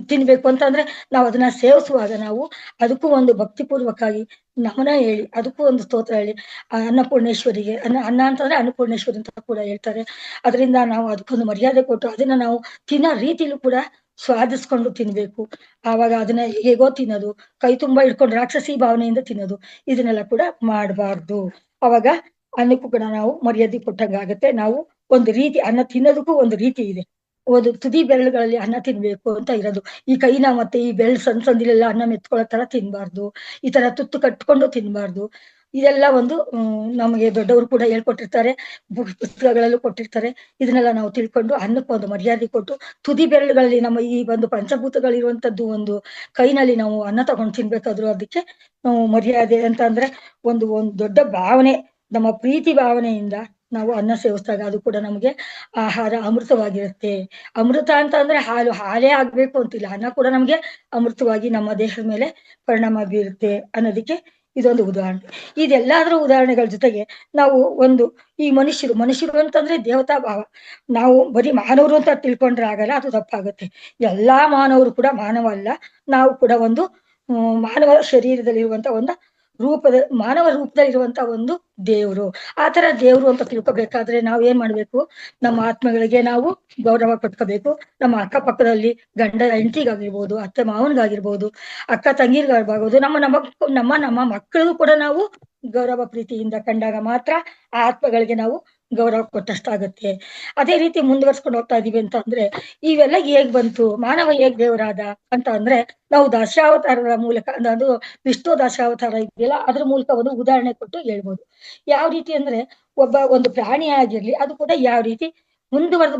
ತಿನ್ಬೇಕು ಅಂತಂದ್ರೆ, ನಾವು ಅದನ್ನ ಸೇವಿಸುವಾಗ ನಾವು ಅದಕ್ಕೂ ಒಂದು ಭಕ್ತಿಪೂರ್ವಕವಾಗಿ ನಮನ ಹೇಳಿ, ಅದಕ್ಕೂ ಒಂದು ಸ್ತೋತ್ರ ಹೇಳಿ, ಅನ್ನಪೂರ್ಣೇಶ್ವರಿಗೆ ಅನ್ನ ಅಂತಂದ್ರೆ ಅನ್ನಪೂರ್ಣೇಶ್ವರಿ ಅಂತ ಕೂಡ ಹೇಳ್ತಾರೆ. ಅದರಿಂದ ನಾವು ಅದಕ್ಕೊಂದು ಮರ್ಯಾದೆ ಕೊಟ್ಟು ಅದನ್ನ ನಾವು ತಿನ್ನೋ ರೀತಿಲೂ ಕೂಡ ಸ್ವಾದಿಸ್ಕೊಂಡು ತಿನ್ಬೇಕು. ಆವಾಗ ಅದನ್ನ ಹೇಗೋ ತಿನ್ನೋದು, ಕೈ ತುಂಬಾ ಇಟ್ಕೊಂಡು ರಾಕ್ಷಸಿ ಭಾವನೆಯಿಂದ ತಿನ್ನೋದು, ಇದನ್ನೆಲ್ಲ ಕೂಡ ಮಾಡಬಾರ್ದು. ಅವಾಗ ಅನ್ನಕ್ಕೂ ಕೂಡ ನಾವು ಮರ್ಯಾದೆ ಕೊಟ್ಟಂಗಾಗತ್ತೆ. ನಾವು ಒಂದು ರೀತಿ ಅನ್ನ ತಿನ್ನೋದಕ್ಕೂ ಒಂದು ರೀತಿ ಇದೆ. ಒಂದು ತುದಿ ಬೆರಳುಗಳಲ್ಲಿ ಅನ್ನ ತಿನ್ಬೇಕು ಅಂತ ಇರೋದು. ಈ ಕೈನ ಮತ್ತೆ ಈ ಬೆರಳು ಸಂದಿಲೆಲ್ಲ ಅನ್ನ ಮೆತ್ಕೊಳ್ಳೋ ತರ ತಿನ್ಬಾರ್ದು. ಈ ತರ ತುತ್ತು ಕಟ್ಕೊಂಡು ತಿನ್ಬಾರ್ದು. ಇದೆಲ್ಲ ಒಂದು ನಮಗೆ ದೊಡ್ಡವರು ಕೂಡ ಹೇಳ್ಕೊಟ್ಟಿರ್ತಾರೆ, ಪುಸ್ತಕಗಳಲ್ಲೂ ಕೊಟ್ಟಿರ್ತಾರೆ. ಇದನ್ನೆಲ್ಲ ನಾವು ತಿಳ್ಕೊಂಡು ಅನ್ನಕ್ಕೆ ಒಂದು ಮರ್ಯಾದೆ ಕೊಟ್ಟು, ತುದಿ ಬೆರಳುಗಳಲ್ಲಿ ನಮ್ಮ ಈ ಒಂದು ಪಂಚಭೂತಗಳಿರುವಂತದ್ದು ಒಂದು ಕೈನಲ್ಲಿ ನಾವು ಅನ್ನ ತಗೊಂಡು ತಿನ್ಬೇಕಾದ್ರು ಅದಕ್ಕೆ ನಾವು ಮರ್ಯಾದೆ ಅಂತ ಅಂದ್ರೆ ಒಂದು ದೊಡ್ಡ ಭಾವನೆ, ನಮ್ಮ ಪ್ರೀತಿ ಭಾವನೆಯಿಂದ ನಾವು ಅನ್ನ ಸೇವಿಸಿದಾಗ ಅದು ಕೂಡ ನಮಗೆ ಆಹಾರ ಅಮೃತವಾಗಿರುತ್ತೆ. ಅಮೃತ ಅಂತ ಅಂದ್ರೆ ಹಾಲೇ ಆಗ್ಬೇಕು ಅಂತಿಲ್ಲ, ಅನ್ನ ಕೂಡ ನಮ್ಗೆ ಅಮೃತವಾಗಿ ನಮ್ಮ ದೇಹದ ಮೇಲೆ ಪರಿಣಾಮ ಬೀರುತ್ತೆ ಅನ್ನೋದಕ್ಕೆ ಇದೊಂದು ಉದಾಹರಣೆ. ಇದೆಲ್ಲಾದ್ರೂ ಉದಾಹರಣೆಗಳ ಜೊತೆಗೆ ನಾವು ಒಂದು ಈ ಮನುಷ್ಯರು ಅಂತಂದ್ರೆ ದೇವತಾ ಭಾವ. ನಾವು ಬರೀ ಮಾನವರು ಅಂತ ತಿಳ್ಕೊಂಡ್ರೆ ಆಗಲ್ಲ, ಅದು ತಪ್ಪಾಗುತ್ತೆ. ಎಲ್ಲಾ ಮಾನವರು ಕೂಡ ಮಾನವ ಅಲ್ಲ. ನಾವು ಕೂಡ ಒಂದು ಮಾನವ ಶರೀರದಲ್ಲಿರುವಂತ ಒಂದು ಮಾನವ ರೂಪದಲ್ಲಿ ಇರುವಂತ ಒಂದು ದೇವರು. ಆ ತರ ದೇವರು ಅಂತ ತಿಳ್ಕೊಬೇಕಾದ್ರೆ ನಾವ್ ಏನ್ ಮಾಡ್ಬೇಕು, ನಮ್ಮ ಆತ್ಮಗಳಿಗೆ ನಾವು ಗೌರವ ಕೊಟ್ಕೋಬೇಕು. ನಮ್ಮ ಅಕ್ಕಪಕ್ಕದಲ್ಲಿ ಗಂಡ ಹೆಂಡತಿಗಾಗಿರ್ಬೋದು, ಅತ್ತೆ ಮಾವನ್ಗಾಗಿರ್ಬೋದು, ಅಕ್ಕ ತಂಗಿರ್ಗಾಗಿರ್ಬೋದು, ನಮ್ಮ ಮಕ್ಕಳಿಗೂ ಕೂಡ ನಾವು ಗೌರವ ಪ್ರೀತಿಯಿಂದ ಕಂಡಾಗ ಮಾತ್ರ ಆ ಆತ್ಮಗಳಿಗೆ ನಾವು ಗೌರವ ಕೊಟ್ಟಷ್ಟಾಗತ್ತೆ. ಅದೇ ರೀತಿ ಮುಂದುವರ್ಸ್ಕೊಂಡು ಹೋಗ್ತಾ ಇದೀವಿ ಅಂತ ಅಂದ್ರೆ, ಇವೆಲ್ಲ ಹೇಗ್ ಬಂತು, ಮಾನವ ಹೇಗ್ ದೇವರಾದ ಅಂತ ಅಂದ್ರೆ, ನಾವು ದಶಾವತಾರದ ಮೂಲಕ, ಅದು ವಿಷ್ಣು ದಶಾವತಾರ ಇದೆಯಲ್ಲ, ಅದ್ರ ಮೂಲಕ ಒಂದು ಉದಾಹರಣೆ ಕೊಟ್ಟು ಹೇಳ್ಬೋದು. ಯಾವ ರೀತಿ ಅಂದ್ರೆ, ಒಂದು ಪ್ರಾಣಿ ಆಗಿರ್ಲಿ, ಅದು ಕೂಡ ಯಾವ ರೀತಿ ಮುಂದುವರೆದ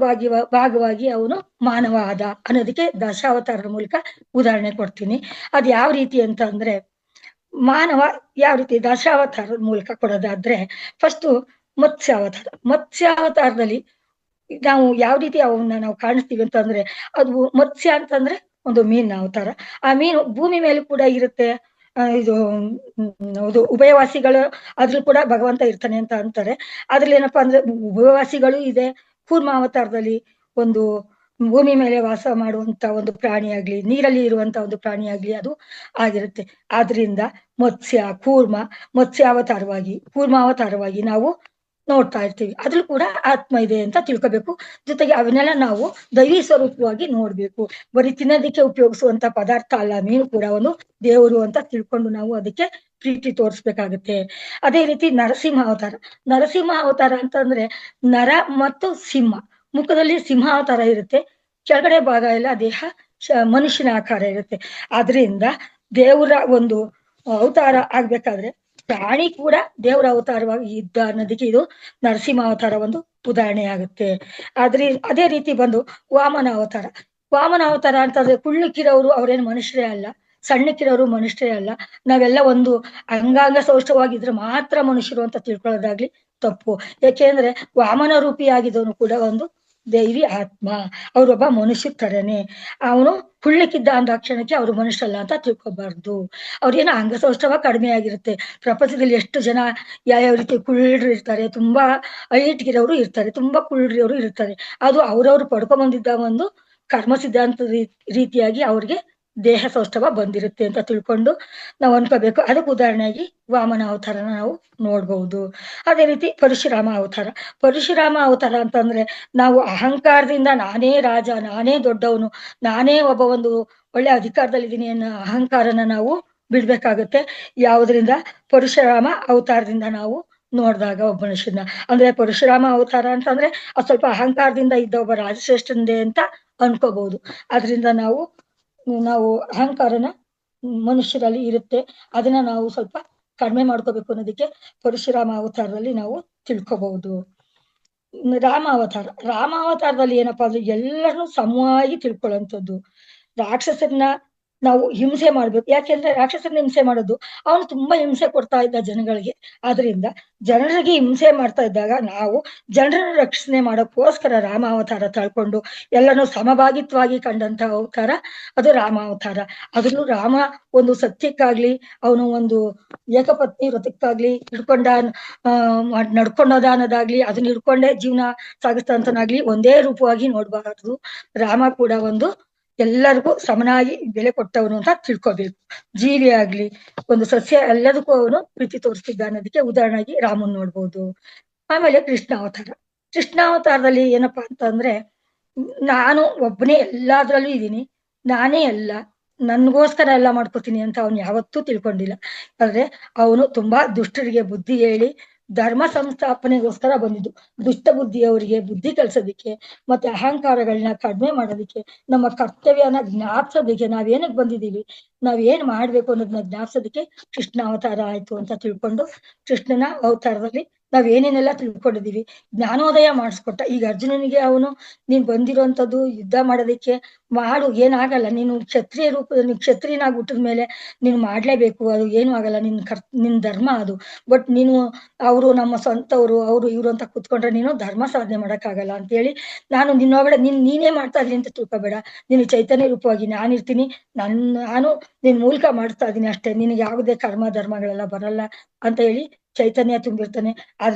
ಭಾಗವಾಗಿ ಅವನು ಮಾನವ ಆದ ಅನ್ನೋದಕ್ಕೆ ದಶಾವತಾರದ ಮೂಲಕ ಉದಾಹರಣೆ ಕೊಡ್ತೀನಿ. ಅದ್ ಯಾವ ರೀತಿ ಅಂತ ಅಂದ್ರೆ, ಮಾನವ ಯಾವ ರೀತಿ ದಶಾವತಾರದ ಮೂಲಕ ಕೊಡೋದಾದ್ರೆ, ಫಸ್ಟ್ ಮತ್ಸ್ಯಾವತಾರದಲ್ಲಿ ನಾವು ಯಾವ ರೀತಿ ಅವನ್ನ ನಾವು ಕಾಣಿಸ್ತೀವಿ ಅಂತಂದ್ರೆ, ಅದು ಮತ್ಸ್ಯ ಅಂತಂದ್ರೆ ಒಂದು ಮೀನಿನ ಅವತಾರ. ಆ ಮೀನು ಭೂಮಿ ಮೇಲೂ ಕೂಡ ಇರುತ್ತೆ. ಇದು ಉಭಯವಾಸಿಗಳು ಅದ್ರಲ್ಲಿ ಕೂಡ ಭಗವಂತ ಇರ್ತಾನೆ ಅಂತ ಅಂತಾರೆ. ಅದ್ರಲ್ಲಿ ಏನಪ್ಪಾ ಅಂದ್ರೆ ಉಭಯವಾಸಿಗಳು ಇದೆ. ಕೂರ್ಮಾವತಾರದಲ್ಲಿ ಒಂದು ಭೂಮಿ ಮೇಲೆ ವಾಸ ಮಾಡುವಂತ ಒಂದು ಪ್ರಾಣಿಯಾಗ್ಲಿ, ನೀರಲ್ಲಿ ಇರುವಂತ ಒಂದು ಪ್ರಾಣಿಯಾಗ್ಲಿ ಅದು ಆಗಿರುತ್ತೆ. ಆದ್ರಿಂದ ಕೂರ್ಮಾವತಾರವಾಗಿ ನಾವು ನೋಡ್ತಾ ಇರ್ತೀವಿ. ಅದ್ರೂ ಕೂಡ ಆತ್ಮ ಇದೆ ಅಂತ ತಿಳ್ಕೊಬೇಕು. ಜೊತೆಗೆ ಅವನ್ನೆಲ್ಲ ನಾವು ದೈವಿ ಸ್ವರೂಪವಾಗಿ ನೋಡ್ಬೇಕು. ಬರೀ ತಿನ್ನೋದಕ್ಕೆ ಉಪಯೋಗಿಸುವಂತ ಪದಾರ್ಥ ಅಲ್ಲ, ಮೀನು ಕೂಡ ಒಂದು ದೇವರು ಅಂತ ತಿಳ್ಕೊಂಡು ನಾವು ಅದಕ್ಕೆ ಪ್ರೀತಿ ತೋರಿಸ್ಬೇಕಾಗತ್ತೆ. ಅದೇ ರೀತಿ ನರಸಿಂಹ ಅವತಾರ ಅಂತಂದ್ರೆ, ನರ ಮತ್ತು ಸಿಂಹ, ಮುಖದಲ್ಲಿ ಸಿಂಹ ಅವತಾರ ಇರುತ್ತೆ, ಕೆಳಗಡೆ ಭಾಗ ಎಲ್ಲ ದೇಹ ಮನುಷ್ಯನ ಆಕಾರ ಇರುತ್ತೆ. ಆದ್ರಿಂದ ದೇವರ ಒಂದು ಅವತಾರ ಆಗ್ಬೇಕಾದ್ರೆ ಪ್ರಾಣಿ ಕೂಡ ದೇವರ ಅವತಾರವಾಗಿ ಇದ್ದ ಅನ್ನೋದಕ್ಕೆ ಇದು ನರಸಿಂಹ ಅವತಾರ ಒಂದು ಉದಾಹರಣೆ ಆಗುತ್ತೆ. ಅದೇ ರೀತಿ ಬಂದು ವಾಮನ ಅವತಾರ ಅಂತಂದ್ರೆ, ಕುಳ್ಳಕ್ಕಿರೋರು ಅವ್ರೇನು ಮನುಷ್ಯರೇ ಅಲ್ಲ, ಸಣ್ಣಕ್ಕಿರೋರು ಮನುಷ್ಯರೇ ಅಲ್ಲ. ನಾವೆಲ್ಲ ಒಂದು ಅಂಗಾಂಗ ಸೌಷ್ಠವಾಗಿದ್ರೆ ಮಾತ್ರ ಮನುಷ್ಯರು ಅಂತ ತಿಳ್ಕೊಳ್ಳೋದಾಗ್ಲಿ ತಪ್ಪು. ಯಾಕೆಂದ್ರೆ ವಾಮನ ರೂಪಿಯಾಗಿದ್ದವನು ಕೂಡ ಒಂದು ದೈವಿ ಆತ್ಮ. ಅವ್ರೊಬ್ಬ ಮನುಷ್ಯ ತರನೇ. ಅವನು ಕುಳ್ಳಕ್ಕಿದ್ದ ಅಂದಾಕ್ಷಣಕ್ಕೆ ಅವ್ರು ಮನುಷ್ಯರಲ್ಲ ಅಂತ ತಿಳ್ಕೊಬಾರ್ದು. ಅವ್ರೇನೋ ಅಂಗಸೌಷ್ಠವ ಕಡಿಮೆ ಆಗಿರುತ್ತೆ. ಪ್ರಪಂಚದಲ್ಲಿ ಎಷ್ಟು ಜನ ಯಾವ್ಯಾವ ರೀತಿ ಕುಳ್ಳರು ಇರ್ತಾರೆ, ತುಂಬಾ ಹೈಟ್ಗಿರೋರು ಇರ್ತಾರೆ, ತುಂಬಾ ಕುಳ್ಳರಿರೋರು ಇರ್ತಾರೆ. ಅದು ಅವ್ರವ್ರು ಪಡ್ಕೊಂಬಂದಿದ್ದ ಒಂದು ಕರ್ಮ ಸಿದ್ಧಾಂತ ರೀತಿಯಾಗಿ ಅವ್ರಿಗೆ ದೇಹ ಸೌಷ್ಠವ ಬಂದಿರುತ್ತೆ ಅಂತ ತಿಳ್ಕೊಂಡು ನಾವು ಅನ್ಕೋಬೇಕು. ಅದಕ್ಕೆ ಉದಾಹರಣೆಯಾಗಿ ವಾಮನ ಅವತಾರನ ನಾವು ನೋಡ್ಬಹುದು. ಅದೇ ರೀತಿ ಪರಶುರಾಮ ಅವತಾರ ಅಂತಂದ್ರೆ, ನಾವು ಅಹಂಕಾರದಿಂದ ನಾನೇ ರಾಜ, ನಾನೇ ದೊಡ್ಡವನು, ನಾನೇ ಒಬ್ಬ ಒಂದು ಒಳ್ಳೆ ಅಧಿಕಾರದಲ್ಲಿದ್ದೀನಿ ಅನ್ನೋ ಅಹಂಕಾರನ ನಾವು ಬಿಡ್ಬೇಕಾಗುತ್ತೆ. ಯಾವುದರಿಂದ? ಪರಶುರಾಮ ಅವತಾರದಿಂದ ನಾವು ನೋಡಿದಾಗ ಒಬ್ಬ ಮನುಷ್ಯನ, ಅಂದ್ರೆ ಪರಶುರಾಮ ಅವತಾರ ಅಂತಂದ್ರೆ ಅದು ಸ್ವಲ್ಪ ಅಹಂಕಾರದಿಂದ ಇದ್ದ ಒಬ್ಬ ರಾಜಶ್ರೇಷ್ಠಂದೆ ಅಂತ ಅನ್ಕೋಬಹುದು. ಅದರಿಂದ ನಾವು ಅಹಂಕಾರನ ಮನುಷ್ಯರಲ್ಲಿ ಇರುತ್ತೆ, ಅದನ್ನ ನಾವು ಸ್ವಲ್ಪ ಕಡಿಮೆ ಮಾಡ್ಕೋಬೇಕು ಅನ್ನೋದಕ್ಕೆ ಪರಶುರಾಮ ಅವತಾರದಲ್ಲಿ ನಾವು ತಿಳ್ಕೋಬಹುದು. ರಾಮಾವತಾರದಲ್ಲಿ ಏನಪ್ಪಾ ಅಂದ್ರೆ, ಎಲ್ಲರನ್ನೂ ಸಮವಾಗಿ ತಿಳ್ಕೊಳ್ಳುವಂಥದ್ದು. ರಾಕ್ಷಸರನ್ನ ನಾವು ಹಿಂಸೆ ಮಾಡ್ಬೇಕು. ಯಾಕೆಂದ್ರೆ ರಾಕ್ಷಸರನ್ನ ಹಿಂಸೆ ಮಾಡೋದು, ಅವನು ತುಂಬಾ ಹಿಂಸೆ ಕೊಡ್ತಾ ಇದ್ದ ಜನಗಳಿಗೆ. ಆದ್ರಿಂದ ಜನರಿಗೆ ಹಿಂಸೆ ಮಾಡ್ತಾ ಇದ್ದಾಗ ನಾವು ಜನರನ್ನ ರಕ್ಷಣೆ ಮಾಡೋಕ್ಕೋಸ್ಕರ ರಾಮಾವತಾರ ತಾಳ್ಕೊಂಡು ಎಲ್ಲನೂ ಸಮಭಾಗಿತ್ವವಾಗಿ ಕಂಡಂತ ಅವತಾರ ಅದು ರಾಮಾವತಾರ. ಅದ್ರಲ್ಲೂ ರಾಮ ಒಂದು ಸತ್ಯಕ್ಕಾಗ್ಲಿ, ಅವನು ಒಂದು ಏಕಪತ್ನಿ ವ್ರತಕ್ಕಾಗ್ಲಿ ನಡ್ಕೊಂಡೋದ ಅನ್ನೋದಾಗ್ಲಿ, ಅದನ್ನ ಹಿಡ್ಕೊಂಡೇ ಜೀವನ ಸಾಗಿಸ್ತಂತನಾಗ್ಲಿ ಒಂದೇ ರೂಪವಾಗಿ ನೋಡ್ಬಾರ್ದು. ರಾಮ ಕೂಡ ಒಂದು ಎಲ್ಲರಿಗೂ ಸಮನಾಗಿ ಬೆಲೆ ಕೊಟ್ಟವನು ಅಂತ ತಿಳ್ಕೊಬೇಕು. ಜೀವಿ ಆಗ್ಲಿ, ಒಂದು ಸಸ್ಯ, ಎಲ್ಲದಕ್ಕೂ ಅವನು ಪ್ರೀತಿ ತೋರಿಸ್ತಿದ್ದ ಅನ್ನೋದಕ್ಕೆ ಉದಾಹರಣೆಯಾಗಿ ರಾಮನ್ ನೋಡ್ಬೋದು. ಆಮೇಲೆ ಕೃಷ್ಣಾವತಾರದಲ್ಲಿ ಏನಪ್ಪಾ ಅಂತಂದ್ರೆ, ನಾನು ಒಬ್ಬನೇ ಎಲ್ಲಾದ್ರಲ್ಲೂ ಇದ್ದೀನಿ, ನಾನೇ ಎಲ್ಲ, ನನ್ಗೋಸ್ಕರ ಎಲ್ಲ ಮಾಡ್ಕೋತೀನಿ ಅಂತ ಅವನು ಯಾವತ್ತೂ ತಿಳ್ಕೊಂಡಿಲ್ಲ. ಆದ್ರೆ ಅವನು ತುಂಬಾ ದುಷ್ಟರಿಗೆ ಬುದ್ಧಿ ಹೇಳಿ ಧರ್ಮ ಸಂಸ್ಥಾಪನೆಗೋಸ್ಕರ ಬಂದಿದ್ದು. ದುಷ್ಟ ಬುದ್ಧಿಯವರಿಗೆ ಬುದ್ಧಿ ಕಲ್ಸೋದಿಕ್ಕೆ, ಮತ್ತೆ ಅಹಂಕಾರಗಳನ್ನ ಕಡಿಮೆ ಮಾಡೋದಿಕ್ಕೆ, ನಮ್ಮ ಕರ್ತವ್ಯನ ಜ್ಞಾಪಿಸೋದಿಕ್ಕೆ, ನಾವೇನಕ್ಕೆ ಬಂದಿದ್ದೀವಿ, ನಾವೇನ್ ಮಾಡ್ಬೇಕು ಅನ್ನೋದನ್ನ ಜ್ಞಾಪಿಸೋದಿಕ್ಕೆ ಕೃಷ್ಣ ಅವತಾರ ಆಯ್ತು ಅಂತ ತಿಳ್ಕೊಂಡು, ಕೃಷ್ಣನ ಅವತಾರದಲ್ಲಿ ನಾವೇನೇನೆಲ್ಲ ತಿಳ್ಕೊಂಡಿದೀವಿ, ಜ್ಞಾನೋದಯ ಮಾಡಿಸ್ಕೊಟ್ಟ. ಈಗ ಅರ್ಜುನನಿಗೆ ಅವನು, ನೀನ್ ಬಂದಿರೋಂಥದ್ದು ಯುದ್ಧ ಮಾಡೋದಿಕ್ಕೆ, ಮಾಡು, ಏನಾಗಲ್ಲ, ನೀನು ಕ್ಷತ್ರಿಯನಾಗಿ ಹುಟ್ಟಿದ ಮೇಲೆ ನೀನು ಮಾಡ್ಲೇಬೇಕು, ಅದು ಏನು ಆಗಲ್ಲ, ನಿನ್ ಧರ್ಮ ಅದು. ಬಟ್ ನೀನು ಅವರು ನಮ್ಮ ಸ್ವಂತವ್ರು, ಅವರು ಇವ್ರು ಅಂತ ಕುತ್ಕೊಂಡ್ರೆ ನೀನು ಧರ್ಮ ಸಾಧನೆ ಮಾಡಕ್ಕಾಗಲ್ಲ ಅಂತ ಹೇಳಿ, ನಾನು ನಿನ್ನೊಳಗಡೆ ನೀನೇ ಮಾಡ್ತಾ ಇದೀನಿ ಅಂತ ತಿಳ್ಕೊಬೇಡ, ನೀನು ಚೈತನ್ಯ ರೂಪವಾಗಿ ನಾನಿರ್ತೀನಿ, ನಾನು ನಿನ್ ಮೂಲಕ ಮಾಡ್ತಾ ಇದೀನಿ ಅಷ್ಟೇ, ನಿನಗೆ ಯಾವುದೇ ಕರ್ಮ ಧರ್ಮಗಳೆಲ್ಲ ಬರಲ್ಲ ಅಂತ ಹೇಳಿ ಚೈತನ್ಯ ತುಂಬಿರ್ತಾನೆ.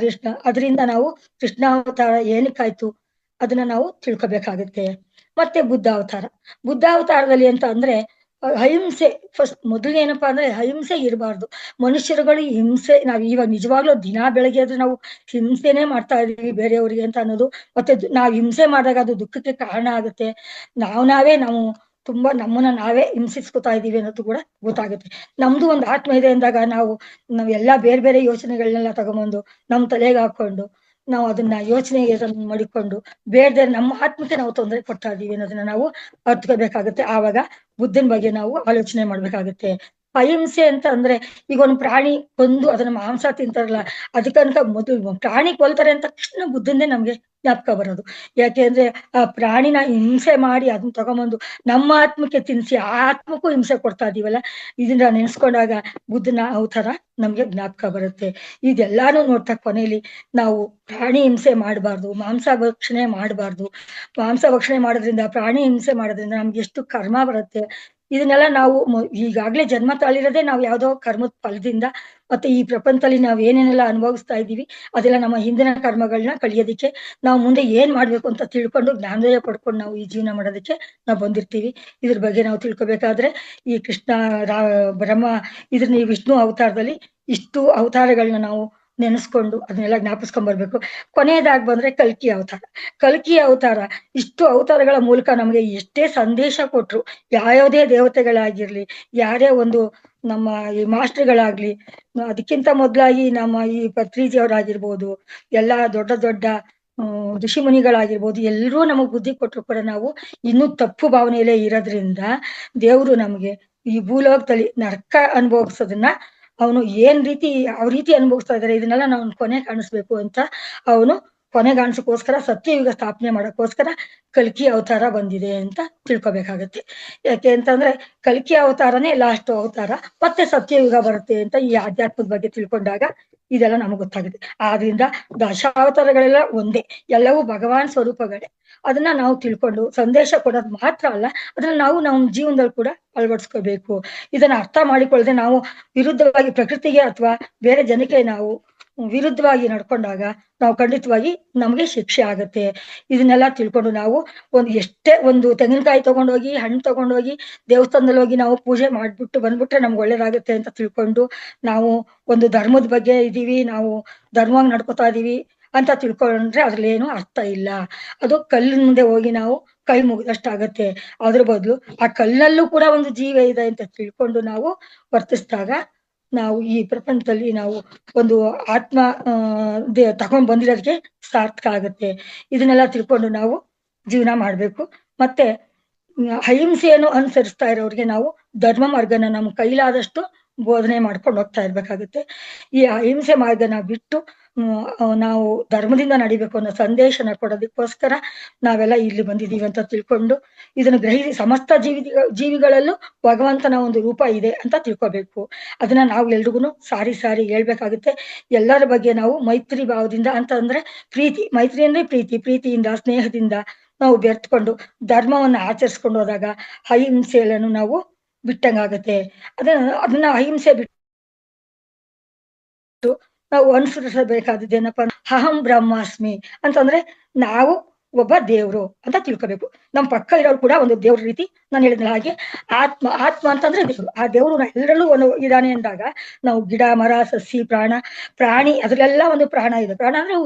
ಅದರಿಂದ ನಾವು ಕೃಷ್ಣಾವತಾರ ಏನಕ್ಕಾಯ್ತು ಅದನ್ನ ನಾವು ತಿಳ್ಕೊಬೇಕಾಗತ್ತೆ. ಮತ್ತೆ ಬುದ್ಧಾವತಾರದಲ್ಲಿ ಅಂತ ಅಂದ್ರೆ, ಅಹಿಂಸೆ ಫಸ್ಟ್ ಮೊದಲು ಏನಪ್ಪಾ ಅಂದ್ರೆ ಅಹಿಂಸೆ ಇರಬಾರ್ದು. ಮನುಷ್ಯರುಗಳು ಹಿಂಸೆ ನಾವ್ ಇವಾಗ ನಿಜವಾಗ್ಲೂ ದಿನಾ ಬೆಳಗ್ಗೆ ಆದ್ರೆ ನಾವು ಹಿಂಸೆನೆ ಮಾಡ್ತಾ ಇದೀವಿ ಬೇರೆಯವ್ರಿಗೆ ಅಂತ ಅನ್ನೋದು, ಮತ್ತೆ ನಾವ್ ಹಿಂಸೆ ಮಾಡಿದಾಗ ಅದು ದುಃಖಕ್ಕೆ ಕಾರಣ ಆಗುತ್ತೆ. ನಾವು ತುಂಬಾ ನಮ್ಮನ್ನ ನಾವೇ ಹಿಂಸಿಸ್ಕೊತಾ ಇದೀವಿ ಅನ್ನೋದು ಕೂಡ ಗೊತ್ತಾಗುತ್ತೆ. ನಮ್ದು ಒಂದು ಆತ್ಮ ಇದೆ ಅಂದಾಗ ನಾವೆಲ್ಲಾ ಬೇರೆ ಬೇರೆ ಯೋಚನೆಗಳನ್ನೆಲ್ಲ ತಗೊಂಬಂದು ನಮ್ ತಲೆಗೆ ಹಾಕೊಂಡು ನಾವು ಅದನ್ನ ಯೋಚನೆ ಮಡಿಕೊಂಡು ಬೇಡದೆ ನಮ್ಮ ಆತ್ಮಕ್ಕೆ ನಾವು ತೊಂದರೆ ಕೊಡ್ತಾ ಇದೀವಿ ಅನ್ನೋದನ್ನ ನಾವು ಅರ್ತ್ಕೋಬೇಕಾಗುತ್ತೆ. ಆವಾಗ ಬುದ್ಧನ ಬಗ್ಗೆ ನಾವು ಆಲೋಚನೆ ಮಾಡ್ಬೇಕಾಗುತ್ತೆ. ಅಹಿಂಸೆ ಅಂತ ಅಂದ್ರೆ ಈಗ ಒಂದು ಪ್ರಾಣಿ ಕೊಂದು ಅದನ್ನ ಮಾಂಸ ತಿಂತಾರಲ್ಲ, ಅದಕ್ಕಂತ ಮೊದಲು ಪ್ರಾಣಿ ಕೊಲ್ತಾರೆ ಅಂತ ತಕ್ಷಣ ಬುದ್ಧನ್ನೇ ನಮ್ಗೆ ಜ್ಞಾಪಕ ಬರೋದು. ಯಾಕೆ ಅಂದ್ರೆ ಆ ಪ್ರಾಣಿನ ಹಿಂಸೆ ಮಾಡಿ ಅದನ್ನ ತಗೊಂಬಂದು ನಮ್ಮ ಆತ್ಮಕ್ಕೆ ತಿನ್ಸಿ ಆ ಆತ್ಮಕ್ಕೂ ಹಿಂಸೆ ಕೊಡ್ತಾ ಇದೀವಲ್ಲ, ಇದನ್ನ ನೆನ್ಸ್ಕೊಂಡಾಗ ಬುದ್ಧನ ಅವತಾರ ನಮ್ಗೆ ಜ್ಞಾಪಕ ಬರುತ್ತೆ. ಇದೆಲ್ಲಾನು ನೋಡ್ತಾ ಕೊನೆಯಲ್ಲಿ ನಾವು ಪ್ರಾಣಿ ಹಿಂಸೆ ಮಾಡಬಾರ್ದು, ಮಾಂಸ ಭಕ್ಷಣೆ ಮಾಡಬಾರ್ದು. ಮಾಂಸ ಭಕ್ಷಣೆ ಮಾಡೋದ್ರಿಂದ, ಪ್ರಾಣಿ ಹಿಂಸೆ ಮಾಡೋದ್ರಿಂದ ನಮ್ಗೆ ಎಷ್ಟು ಕರ್ಮ ಬರುತ್ತೆ. ಇದನ್ನೆಲ್ಲ ನಾವು ಈಗಾಗ್ಲೇ ಜನ್ಮ ತಾಳಿರೋದೇ ನಾವು ಯಾವ್ದೋ ಕರ್ಮದ ಫಲದಿಂದ. ಮತ್ತೆ ಈ ಪ್ರಪಂಚದಲ್ಲಿ ನಾವ್ ಏನೇನೆಲ್ಲ ಅನುಭವಿಸ್ತಾ ಇದೀವಿ ಅದೆಲ್ಲ ನಮ್ಮ ಹಿಂದಿನ ಕರ್ಮಗಳನ್ನ ಕಳಿಯೋದಿಕ್ಕೆ, ನಾವು ಮುಂದೆ ಏನ್ ಮಾಡ್ಬೇಕು ಅಂತ ತಿಳ್ಕೊಂಡು ಜ್ಞಾನೋದಯ ಪಡ್ಕೊಂಡು ನಾವು ಈ ಜೀವನ ಮಾಡೋದಕ್ಕೆ ನಾವು ಬಂದಿರ್ತೀವಿ. ಇದ್ರ ಬಗ್ಗೆ ನಾವು ತಿಳ್ಕೊಬೇಕಾದ್ರೆ ಈ ಕೃಷ್ಣ ಬ್ರಹ್ಮ ಈ ವಿಷ್ಣು ಅವತಾರದಲ್ಲಿ ಇಷ್ಟು ಅವತಾರಗಳನ್ನ ನಾವು ನೆನೆಸ್ಕೊಂಡು ಅದನ್ನೆಲ್ಲ ಜ್ಞಾಪಿಸ್ಕೊಂಡ್ ಬರ್ಬೇಕು. ಕೊನೆಯದಾಗಿ ಬಂದ್ರೆ ಕಲ್ಕಿ ಅವತಾರ. ಕಲ್ಕಿ ಅವತಾರ ಇಷ್ಟು ಅವತಾರಗಳ ಮೂಲಕ ನಮ್ಗೆ ಎಷ್ಟೇ ಸಂದೇಶ ಕೊಟ್ರು, ಯಾವ್ಯಾವುದೇ ದೇವತೆಗಳಾಗಿರ್ಲಿ, ಯಾರೇ ಒಂದು ನಮ್ಮ ಈ ಮಾಸ್ಟರ್ಗಳಾಗ್ಲಿ, ಅದಕ್ಕಿಂತ ಮೊದ್ಲಾಗಿ ನಮ್ಮ ಈ ಪತ್ರಿಜಿ ಅವರಾಗಿರ್ಬೋದು, ಎಲ್ಲಾ ದೊಡ್ಡ ದೊಡ್ಡ ಋಷಿ ಮುನಿಗಳಾಗಿರ್ಬೋದು, ಎಲ್ರೂ ನಮಗ್ ಬುದ್ಧಿ ಕೊಟ್ರು ಕೂಡ ನಾವು ಇನ್ನೂ ತಪ್ಪು ಭಾವನೆಯಲ್ಲೇ ಇರೋದ್ರಿಂದ ದೇವ್ರು ನಮ್ಗೆ ಈ ಭೂಲೋಕದಲ್ಲಿ ನರಕ ಅನುಭವಿಸೋದನ್ನ ಅವನು ಯಾವ ರೀತಿ ಅನುಭವಿಸ್ತಾ ಇದಾರೆ ಇದನ್ನೆಲ್ಲ ನಾವು ಕೊನೆ ಕಾಣಿಸ್ಬೇಕು ಅಂತ ಅವನು ಕೊನೆಗಾಣಿಸಕ್ಕೋಸ್ಕರ ಸತ್ಯಯುಗ ಸ್ಥಾಪನೆ ಮಾಡಕ್ಕೋಸ್ಕರ ಕಲ್ಕಿ ಅವತಾರ ಬಂದಿದೆ ಅಂತ ತಿಳ್ಕೊಬೇಕಾಗತ್ತೆ. ಯಾಕೆ ಅಂತಂದ್ರೆ ಕಲ್ಕಿ ಅವತಾರನೇ ಲಾಸ್ಟ್ ಅವತಾರ, ಮತ್ತೆ ಸತ್ಯಯುಗ ಬರುತ್ತೆ ಅಂತ ಈ ಆಧ್ಯಾತ್ಮದ ಬಗ್ಗೆ ತಿಳ್ಕೊಂಡಾಗ ಇದೆಲ್ಲ ನಮಗ್ ಗೊತ್ತಾಗುತ್ತೆ. ಆದ್ರಿಂದ ದಶಾವತಾರಗಳೆಲ್ಲ ಒಂದೇ, ಎಲ್ಲವೂ ಭಗವಾನ್ ಸ್ವರೂಪಗಳೇ. ಅದನ್ನ ನಾವು ತಿಳ್ಕೊಂಡು ಸಂದೇಶ ಕೊಡೋದು ಮಾತ್ರ ಅಲ್ಲ, ಅದನ್ನ ನಾವು ನಮ್ಮ ಜೀವನದಲ್ಲಿ ಕೂಡ ಅಳವಡಿಸ್ಕೋಬೇಕು. ಇದನ್ನ ಅರ್ಥ ಮಾಡಿಕೊಳ್ಳದೆ ನಾವು ವಿರುದ್ಧವಾಗಿ ಪ್ರಕೃತಿಗೆ ಅಥವಾ ಬೇರೆ ಜನಕ್ಕೆ ನಾವು ವಿರುದ್ಧವಾಗಿ ನಡ್ಕೊಂಡಾಗ ನಾವು ಖಂಡಿತವಾಗಿ ನಮ್ಗೆ ಶಿಕ್ಷೆ ಆಗತ್ತೆ. ಇದನ್ನೆಲ್ಲ ತಿಳ್ಕೊಂಡು ನಾವು ಎಷ್ಟೇ ಒಂದು ತೆಂಗಿನಕಾಯಿ ತಗೊಂಡೋಗಿ ಹಣ್ಣು ತಗೊಂಡೋಗಿ ದೇವಸ್ಥಾನದಲ್ಲಿ ಹೋಗಿ ನಾವು ಪೂಜೆ ಮಾಡ್ಬಿಟ್ಟು ಬಂದ್ಬಿಟ್ರೆ ನಮ್ಗೆ ಒಳ್ಳೇದಾಗುತ್ತೆ ಅಂತ ತಿಳ್ಕೊಂಡು ನಾವು ಒಂದು ಧರ್ಮದ ಬಗ್ಗೆ ಇದೀವಿ, ನಾವು ಧರ್ಮವಾಗಿ ನಡ್ಕೋತಾ ಇದೀವಿ ಅಂತ ತಿಳ್ಕೊಂಡ್ರೆ ಅದ್ರಲ್ಲಿ ಏನು ಅರ್ಥ ಇಲ್ಲ. ಅದು ಕಲ್ಲಿನ ಮುಂದೆ ಹೋಗಿ ನಾವು ಕೈ ಮುಗಿದಷ್ಟಾಗತ್ತೆ. ಅದ್ರ ಬದಲು ಆ ಕಲ್ಲಲ್ಲೂ ಕೂಡ ಒಂದು ಜೀವ ಇದೆ ಅಂತ ತಿಳ್ಕೊಂಡು ನಾವು ವರ್ತಿಸಿದಾಗ ನಾವು ಈ ಪ್ರಪಂಚದಲ್ಲಿ ನಾವು ಒಂದು ಆತ್ಮ ತಗೊಂಡ್ ಬಂದಿರೋದಕ್ಕೆ ಸಾರ್ಥಕ ಆಗತ್ತೆ. ಇದನ್ನೆಲ್ಲ ತಿಳ್ಕೊಂಡು ನಾವು ಜೀವನ ಮಾಡ್ಬೇಕು. ಮತ್ತೆ ಅಹಿಂಸೆಯನ್ನು ಅನುಸರಿಸ್ತಾ ಇರೋರಿಗೆ ನಾವು ಧರ್ಮ ಮಾರ್ಗನ ನಮ್ಮ ಕೈಲಾದಷ್ಟು ಬೋಧನೆ ಮಾಡ್ಕೊಂಡು ಹೋಗ್ತಾ ಇರ್ಬೇಕಾಗುತ್ತೆ. ಈ ಅಹಿಂಸೆ ಮಾರ್ಗನ ಬಿಟ್ಟು ನಾವು ಧರ್ಮದಿಂದ ನಡಿಬೇಕು ಅನ್ನೋ ಸಂದೇಶನ ಕೊಡೋದಕ್ಕೋಸ್ಕರ ನಾವೆಲ್ಲ ಇಲ್ಲಿ ಬಂದಿದೀವಿ ಅಂತ ತಿಳ್ಕೊಂಡು ಇದನ್ನು ಗ್ರಹಿಸಿ ಸಮಸ್ತ ಜೀವಿಗಳಲ್ಲೂ ಭಗವಂತನ ಒಂದು ರೂಪ ಇದೆ ಅಂತ ತಿಳ್ಕೊಬೇಕು. ಅದನ್ನ ನಾವು ಎಲ್ರಿಗೂ ಸಾರಿ ಹೇಳ್ಬೇಕಾಗುತ್ತೆ. ಎಲ್ಲರ ಬಗ್ಗೆ ನಾವು ಮೈತ್ರಿ ಭಾವದಿಂದ ಅಂತ ಅಂದ್ರೆ ಮೈತ್ರಿ ಅಂದ್ರೆ ಪ್ರೀತಿಯಿಂದ ಸ್ನೇಹದಿಂದ ನಾವು ಬೆರ್ತ್ಕೊಂಡು ಧರ್ಮವನ್ನ ಆಚರಿಸ್ಕೊಂಡು ಹೋದಾಗ ಅಹಿಂಸೆಯನ್ನು ನಾವು ಬಿಟ್ಟಂಗಾಗತ್ತೆ. ಅದನ್ನ ಅಹಿಂಸೆ ಬಿಟ್ಟು ನಾವು ಅನುಸರಿಸಬೇಕಾದದ್ದು ಏನಪ್ಪಾ, ಅಹಂ ಬ್ರಹ್ಮಾಸ್ಮಿ ಅಂತಂದ್ರೆ ನಾವು ಒಬ್ಬ ದೇವ್ರು ಅಂತ ತಿಳ್ಕೊಬೇಕು. ನಮ್ ಪಕ್ಕ ಇರೋರು ಕೂಡ ಒಂದು ದೇವ್ರ ರೀತಿ. ನಾನು ಹೇಳಿದ ಹಾಗೆ ಆತ್ಮ ಅಂತಂದ್ರೆ ದೇವ್ರು. ಆ ದೇವ್ರು ಎಲ್ಲರಲ್ಲೂ ಒಂದು ಇದಾನೆ ಅಂದಾಗ ನಾವು ಗಿಡ ಮರ ಸಸಿ ಪ್ರಾಣಿ ಅದ್ರಲ್ಲೆಲ್ಲ ಒಂದು ಪ್ರಾಣ ಇದೆ. ಪ್ರಾಣ ಅಂದ್ರೆ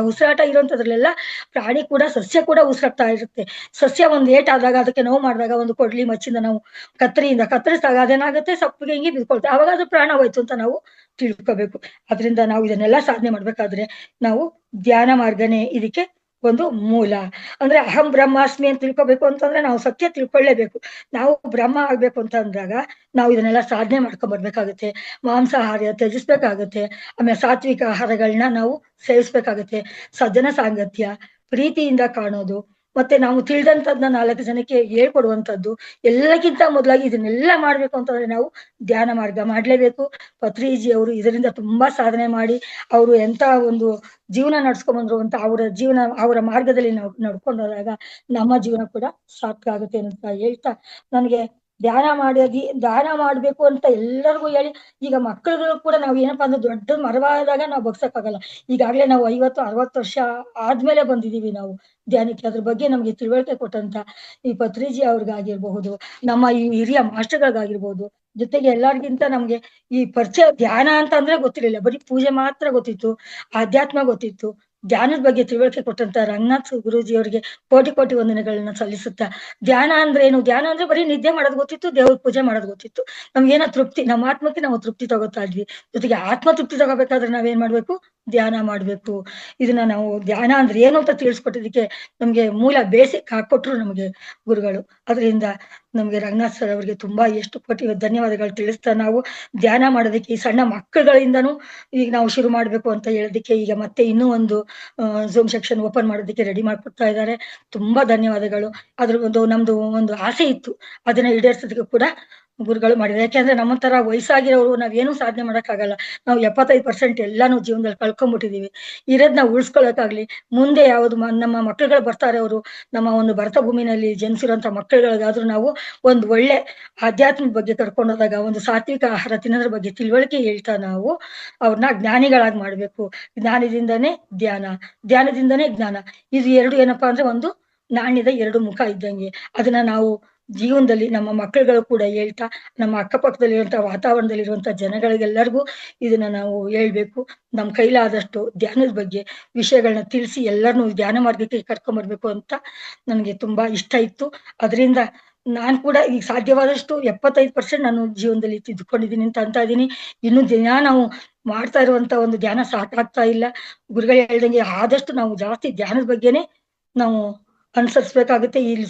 ಉಸಿರಾಟ ಇರುವಂತದ್ರಲ್ಲೆಲ್ಲ ಪ್ರಾಣಿ ಕೂಡ ಸಸ್ಯ ಕೂಡ ಉಸಿರಾಡ್ತಾ ಇರುತ್ತೆ. ಸಸ್ಯ ಒಂದು ಏಟಾದಾಗ ಅದಕ್ಕೆ ನೋವು ಮಾಡಿದಾಗ ಒಂದು ಕೊಡ್ಲಿ ಮಚ್ಚಿಂದ ನಾವು ಕತ್ತರಿಯಿಂದ ಕತ್ತರಿಸಿದಾಗ ಅದೇನಾಗುತ್ತೆ, ಸಪ್ಪಿಗೆ ಹಿಂಗೆ ಬಿದ್ಕೊಳ್ತೆ. ಅವಾಗ ಅದು ಪ್ರಾಣ ಹೋಯ್ತು ಅಂತ ನಾವು ತಿಳ್ಕೋಬೇಕು. ಅದರಿಂದ ನಾವು ಇದನ್ನೆಲ್ಲ ಸಾಧನೆ ಮಾಡ್ಬೇಕಾದ್ರೆ ನಾವು ಧ್ಯಾನ ಮಾರ್ಗನೇ ಇದಕ್ಕೆ ಒಂದು ಮೂಲ. ಅಂದ್ರೆ ಅಹಂ ಬ್ರಹ್ಮಾಸ್ಮಿ ಅಂತ ತಿಳ್ಕೊಬೇಕು ಅಂತಂದ್ರೆ ನಾವು ಸತ್ಯ ತಿಳ್ಕೊಳ್ಳೇಬೇಕು. ನಾವು ಬ್ರಹ್ಮ ಆಗ್ಬೇಕು ಅಂತ ಅಂದಾಗ ನಾವು ಇದನ್ನೆಲ್ಲ ಸಾಧನೆ ಮಾಡ್ಕೊಂಡ್ ಬರ್ಬೇಕಾಗತ್ತೆ. ಮಾಂಸಾಹಾರ ತ್ಯಜಿಸ್ಬೇಕಾಗತ್ತೆ. ಆಮೇಲೆ ಸಾತ್ವಿಕ ಆಹಾರಗಳನ್ನ ನಾವು ಸೇವಿಸ್ಬೇಕಾಗತ್ತೆ. ಸಜ್ಜನ ಸಾಂಗತ್ಯ, ಪ್ರೀತಿಯಿಂದ ಕಾಣೋದು, ಮತ್ತೆ ನಾವು ತಿಳಿದಂತದ್ನ 4 ಜನಕ್ಕೆ ಹೇಳ್ಕೊಡುವಂತದ್ದು, ಎಲ್ಲಕ್ಕಿಂತ ಮೊದಲಾಗಿ ಇದನ್ನೆಲ್ಲ ಮಾಡ್ಬೇಕು ಅಂತಂದ್ರೆ ನಾವು ಧ್ಯಾನ ಮಾರ್ಗ ಮಾಡ್ಲೇಬೇಕು. ಪತ್ರಿಜಿ ಅವರು ಇದರಿಂದ ತುಂಬಾ ಸಾಧನೆ ಮಾಡಿ ಅವರು ಎಂತ ಒಂದು ಜೀವನ ನಡ್ಸ್ಕೊಂಡ್ ಬಂದ್ರು ಅಂತ ಅವರ ಮಾರ್ಗದಲ್ಲಿ ನಾವು ನಡ್ಕೊಂಡು ಹೋದಾಗ ನಮ್ಮ ಜೀವನ ಕೂಡ ಸಾರ್ಥಕ ಆಗುತ್ತೆ ಅಂತ ಹೇಳ್ತಾ ನನಗೆ ಧ್ಯಾನ ಮಾಡ್ಬೇಕು ಅಂತ ಎಲ್ಲರಿಗೂ ಹೇಳಿ ಈಗ ಮಕ್ಕಳುಗಳು ಕೂಡ ನಾವು ಏನಪ್ಪಾ ಅಂದ್ರೆ ದೊಡ್ಡ ಮರವಾದಾಗ ನಾವು ಬಗ್ಸಕ್ಕಾಗಲ್ಲ. ಈಗಾಗ್ಲೇ ನಾವು 50-60 ವರ್ಷ ಆದ್ಮೇಲೆ ಬಂದಿದೀವಿ ನಾವು ಧ್ಯಾನಕ್ಕೆ. ಅದ್ರ ಬಗ್ಗೆ ನಮ್ಗೆ ತಿಳುವಳಿಕೆ ಕೊಟ್ಟಂತ ಈ ಪತ್ರಿಜಿ ಅವ್ರಿಗಾಗಿರ್ಬಹುದು, ನಮ್ಮ ಈ ಹಿರಿಯ ಮಾಸ್ಟರ್‌ಗಳಿಗಾಗಿರ್ಬಹುದು, ಜೊತೆಗೆ ಎಲ್ಲರಿಗಿಂತ ನಮ್ಗೆ ಈ ಪರಿಚಯ ಧ್ಯಾನ ಅಂತಂದ್ರೆ ಗೊತ್ತಿರ್ಲಿಲ್ಲ. ಬರೀ ಪೂಜೆ ಮಾತ್ರ ಗೊತ್ತಿತ್ತು. ಆಧ್ಯಾತ್ಮ ಗೊತ್ತಿತ್ತು. ಧ್ಯಾನದ ಬಗ್ಗೆ ತಿಳುವಳಿಕೆ ಕೊಟ್ಟಂತ ರಂಗನಾಥ್ ಗುರೂಜಿ ಅವರಿಗೆ ಕೋಟಿ ಕೋಟಿ ವಂದನೆಗಳನ್ನ ಸಲ್ಲಿಸುತ್ತಾ, ಧ್ಯಾನ ಅಂದ್ರೇನು? ಧ್ಯಾನ ಅಂದ್ರೆ ಬರೀ ನಿದ್ದೆ ಮಾಡೋದು ಗೊತ್ತಿತ್ತು, ದೇವ್ರ ಪೂಜೆ ಮಾಡೋದು ಗೊತ್ತಿತ್ತು. ನಮ್ಗೇನೋ ತೃಪ್ತಿ, ನಮ್ಮ ಆತ್ಮಕ್ಕೆ ನಾವು ತೃಪ್ತಿ ತಗೋತಾ ಇದ್ವಿ. ಜೊತೆಗೆ ಆತ್ಮ ತೃಪ್ತಿ ತಗೋಬೇಕಾದ್ರೆ ನಾವೇನ್ ಮಾಡ್ಬೇಕು? ಧ್ಯಾನ ಮಾಡ್ಬೇಕು. ಇದನ್ನ ನಾವು ಧ್ಯಾನ ಅಂದ್ರೆ ಏನು ಅಂತ ತಿಳಿಸ್ಕೊಟ್ಟಿದ್ದಕ್ಕೆ ನಮ್ಗೆ ಮೂಲ ಬೇಸಿಕ್ ಹಾಕೊಟ್ರು ನಮ್ಗೆ ಗುರುಗಳು. ಅದರಿಂದ ನಮ್ಗೆ ರಂಗನಾಥ್ ಸರ್ ಅವರಿಗೆ ತುಂಬಾ ಎಷ್ಟು ಕೋಟಿ ಧನ್ಯವಾದಗಳು ತಿಳಿಸ್ತಾ, ನಾವು ಧ್ಯಾನ ಮಾಡೋದಕ್ಕೆ ಈ ಸಣ್ಣ ಮಕ್ಕಳುಗಳಿಂದನೂ ಈಗ ನಾವು ಶುರು ಮಾಡ್ಬೇಕು ಅಂತ ಹೇಳೋದಕ್ಕೆ ಈಗ ಮತ್ತೆ ಇನ್ನೂ ಒಂದು ಝೂಮ್ ಸೆಕ್ಷನ್ ಓಪನ್ ಮಾಡೋದಕ್ಕೆ ರೆಡಿ ಮಾಡ್ಕೊಡ್ತಾ ಇದ್ದಾರೆ. ತುಂಬಾ ಧನ್ಯವಾದಗಳು. ಅದ್ರ ನಮ್ದು ಒಂದು ಆಸೆ ಇತ್ತು, ಅದನ್ನ ಈಡೇರಿಸೋದಕ್ಕೆ ಕೂಡ ಗುರುಗಳು ಮಾಡಿದ್ದಾರೆ. ಯಾಕೆಂದ್ರೆ ನಮ್ಮ ತರ ವಯಸ್ಸಾಗಿರೋರು ನಾವೇನು ಸಾಧನೆ ಮಾಡಕ್ಕಾಗಲ್ಲ. ನಾವು 75% ಎಲ್ಲಾನು ಜೀವನದಲ್ಲಿ ಕಳ್ಕೊಂಡ್ಬಿಟ್ಟಿದೀವಿ. ಇರೋದ್ನ ಉಳಿಸ್ಕೊಳ್ಳೋಕಾಗ್ಲಿ, ಮುಂದೆ ಯಾವ್ದು ನಮ್ಮ ಮಕ್ಕಳುಗಳು ಬರ್ತಾರೆ, ಅವರು ನಮ್ಮ ಒಂದು ಭರತ ಭೂಮಿನಲ್ಲಿ ಜನಿಸಿರುವಂತ ಮಕ್ಕಳುಗಳಿಗಾದ್ರೂ ನಾವು ಒಂದು ಒಳ್ಳೆ ಆಧ್ಯಾತ್ಮದ ಬಗ್ಗೆ ಕರ್ಕೊಂಡು ಹೋದಾಗ, ಒಂದು ಸಾತ್ವಿಕ ಆಹಾರ ತಿನ್ನೋದ್ರ ಬಗ್ಗೆ ತಿಳುವಳಿಕೆ ಹೇಳ್ತಾ ನಾವು ಅವ್ರನ್ನ ಜ್ಞಾನಿಗಳಾಗಿ ಮಾಡ್ಬೇಕು. ಜ್ಞಾನದಿಂದನೇ ಧ್ಯಾನ, ಧ್ಯಾನದಿಂದನೇ ಜ್ಞಾನ. ಇದು ಎರಡು ಏನಪ್ಪಾ ಅಂದ್ರೆ ಒಂದು ನಾಣ್ಯದ ಎರಡು ಮುಖ ಇದ್ದಂಗೆ. ಅದನ್ನ ನಾವು ಜೀವನದಲ್ಲಿ ನಮ್ಮ ಮಕ್ಕಳುಗಳು ಕೂಡ ಹೇಳ್ತಾ, ನಮ್ಮ ಅಕ್ಕಪಕ್ಕದಲ್ಲಿರುವಂತಹ ವಾತಾವರಣದಲ್ಲಿರುವಂತ ಜನಗಳಿಗೆಲ್ಲರಿಗೂ ಇದನ್ನ ನಾವು ಹೇಳ್ಬೇಕು. ನಮ್ ಕೈಲಾದಷ್ಟು ಧ್ಯಾನದ ಬಗ್ಗೆ ವಿಷಯಗಳನ್ನ ತಿಳಿಸಿ ಎಲ್ಲರನ್ನೂ ಧ್ಯಾನ ಮಾರ್ಗಕ್ಕೆ ಕರ್ಕೊಂಡ್ ಬರ್ಬೇಕು ಅಂತ ನನ್ಗೆ ತುಂಬಾ ಇಷ್ಟ ಇತ್ತು. ಅದರಿಂದ ನಾನ್ ಕೂಡ ಈಗ ಸಾಧ್ಯವಾದಷ್ಟು 75% ನಾನು ಜೀವನದಲ್ಲಿ ತಿದ್ದುಕೊಂಡಿದ್ದೀನಿ ಅಂತ ಇದೀನಿ. ಇನ್ನು ದಿನ ನಾವು ಮಾಡ್ತಾ ಇರುವಂತ ಒಂದು ಧ್ಯಾನ ಸಾಕಾಗ್ತಾ ಇಲ್ಲ. ಗುರುಗಳು ಹೇಳ್ದಂಗೆ ಆದಷ್ಟು ನಾವು ಜಾಸ್ತಿ ಧ್ಯಾನದ ಬಗ್ಗೆನೆ ನಾವು ಅನುಸರಿಸ್ಬೇಕಾಗುತ್ತೆ. ಇಲ್ಲಿ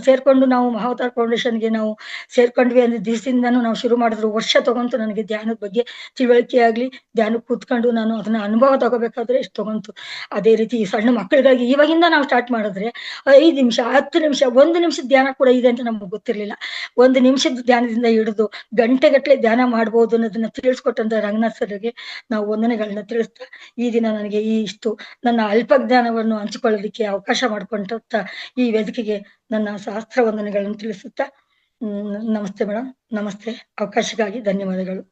ಸೇರ್ಕೊಂಡು ನಾವು ಮಹಾವತಾರ್ ಫೌಂಡೇಶನ್‌ಗೆ ನಾವು ಸೇರ್ಕೊಂಡ್ವಿ ಅಂದ್ರೆ ದಿವಸದಿಂದಾನು ನಾವು ಶುರು ಮಾಡಿದ್ರು ವರ್ಷ ತಗೊಂತು ನನಗೆ ಧ್ಯಾನದ ಬಗ್ಗೆ ತಿಳುವಳಿಕೆ ಆಗ್ಲಿ, ಧ್ಯಾನಕ್ಕೆ ಕೂತ್ಕೊಂಡು ನಾನು ಅದನ್ನ ಅನುಭವ ತಗೋಬೇಕಾದ್ರೆ ಎಷ್ಟು ತಗೊಂತು. ಅದೇ ರೀತಿ ಈ ಸಣ್ಣ ಮಕ್ಕಳಿಗಾಗಿ ಇವಾಗಿಂದ ನಾವು ಸ್ಟಾರ್ಟ್ ಮಾಡಿದ್ರೆ 5 ನಿಮಿಷ, 10 ನಿಮಿಷ, 1 ನಿಮಿಷದ ಧ್ಯಾನ ಕೂಡ ಇದೆ ಅಂತ ನಮ್ಗೆ ಗೊತ್ತಿರ್ಲಿಲ್ಲ. 1 ನಿಮಿಷದ ಧ್ಯಾನದಿಂದ ಹಿಡಿದು ಗಂಟೆಗಟ್ಟಲೆ ಧ್ಯಾನ ಮಾಡ್ಬೋದು ಅನ್ನೋದನ್ನ ತಿಳಿಸ್ಕೊಟ್ಟಂತ ರಂಗನಾಥ್ ಸರ್‌ಗೆ ನಾವು ವಂದನೆಗಳನ್ನ ತಿಳಿಸ್ತಾ, ಈ ದಿನ ನನಗೆ ಇಷ್ಟು ನನ್ನ ಅಲ್ಪ ಜ್ಞಾನವನ್ನು ಹಂಚಿಕೊಳ್ಳೋದಕ್ಕೆ ಅವಕಾಶ ಮಾಡಿಕೊಂಡಂತ ಈ ವೇದಿಕೆಗೆ ನನ್ನ ಸಹಸ್ರ ವಂದನೆಗಳನ್ನು ತಿಳಿಸುತ್ತಾ, ನಮಸ್ತೆ ಮೇಡಮ್. ನಮಸ್ತೆ. ಅವಕಾಶಕ್ಕಾಗಿ ಧನ್ಯವಾದಗಳು.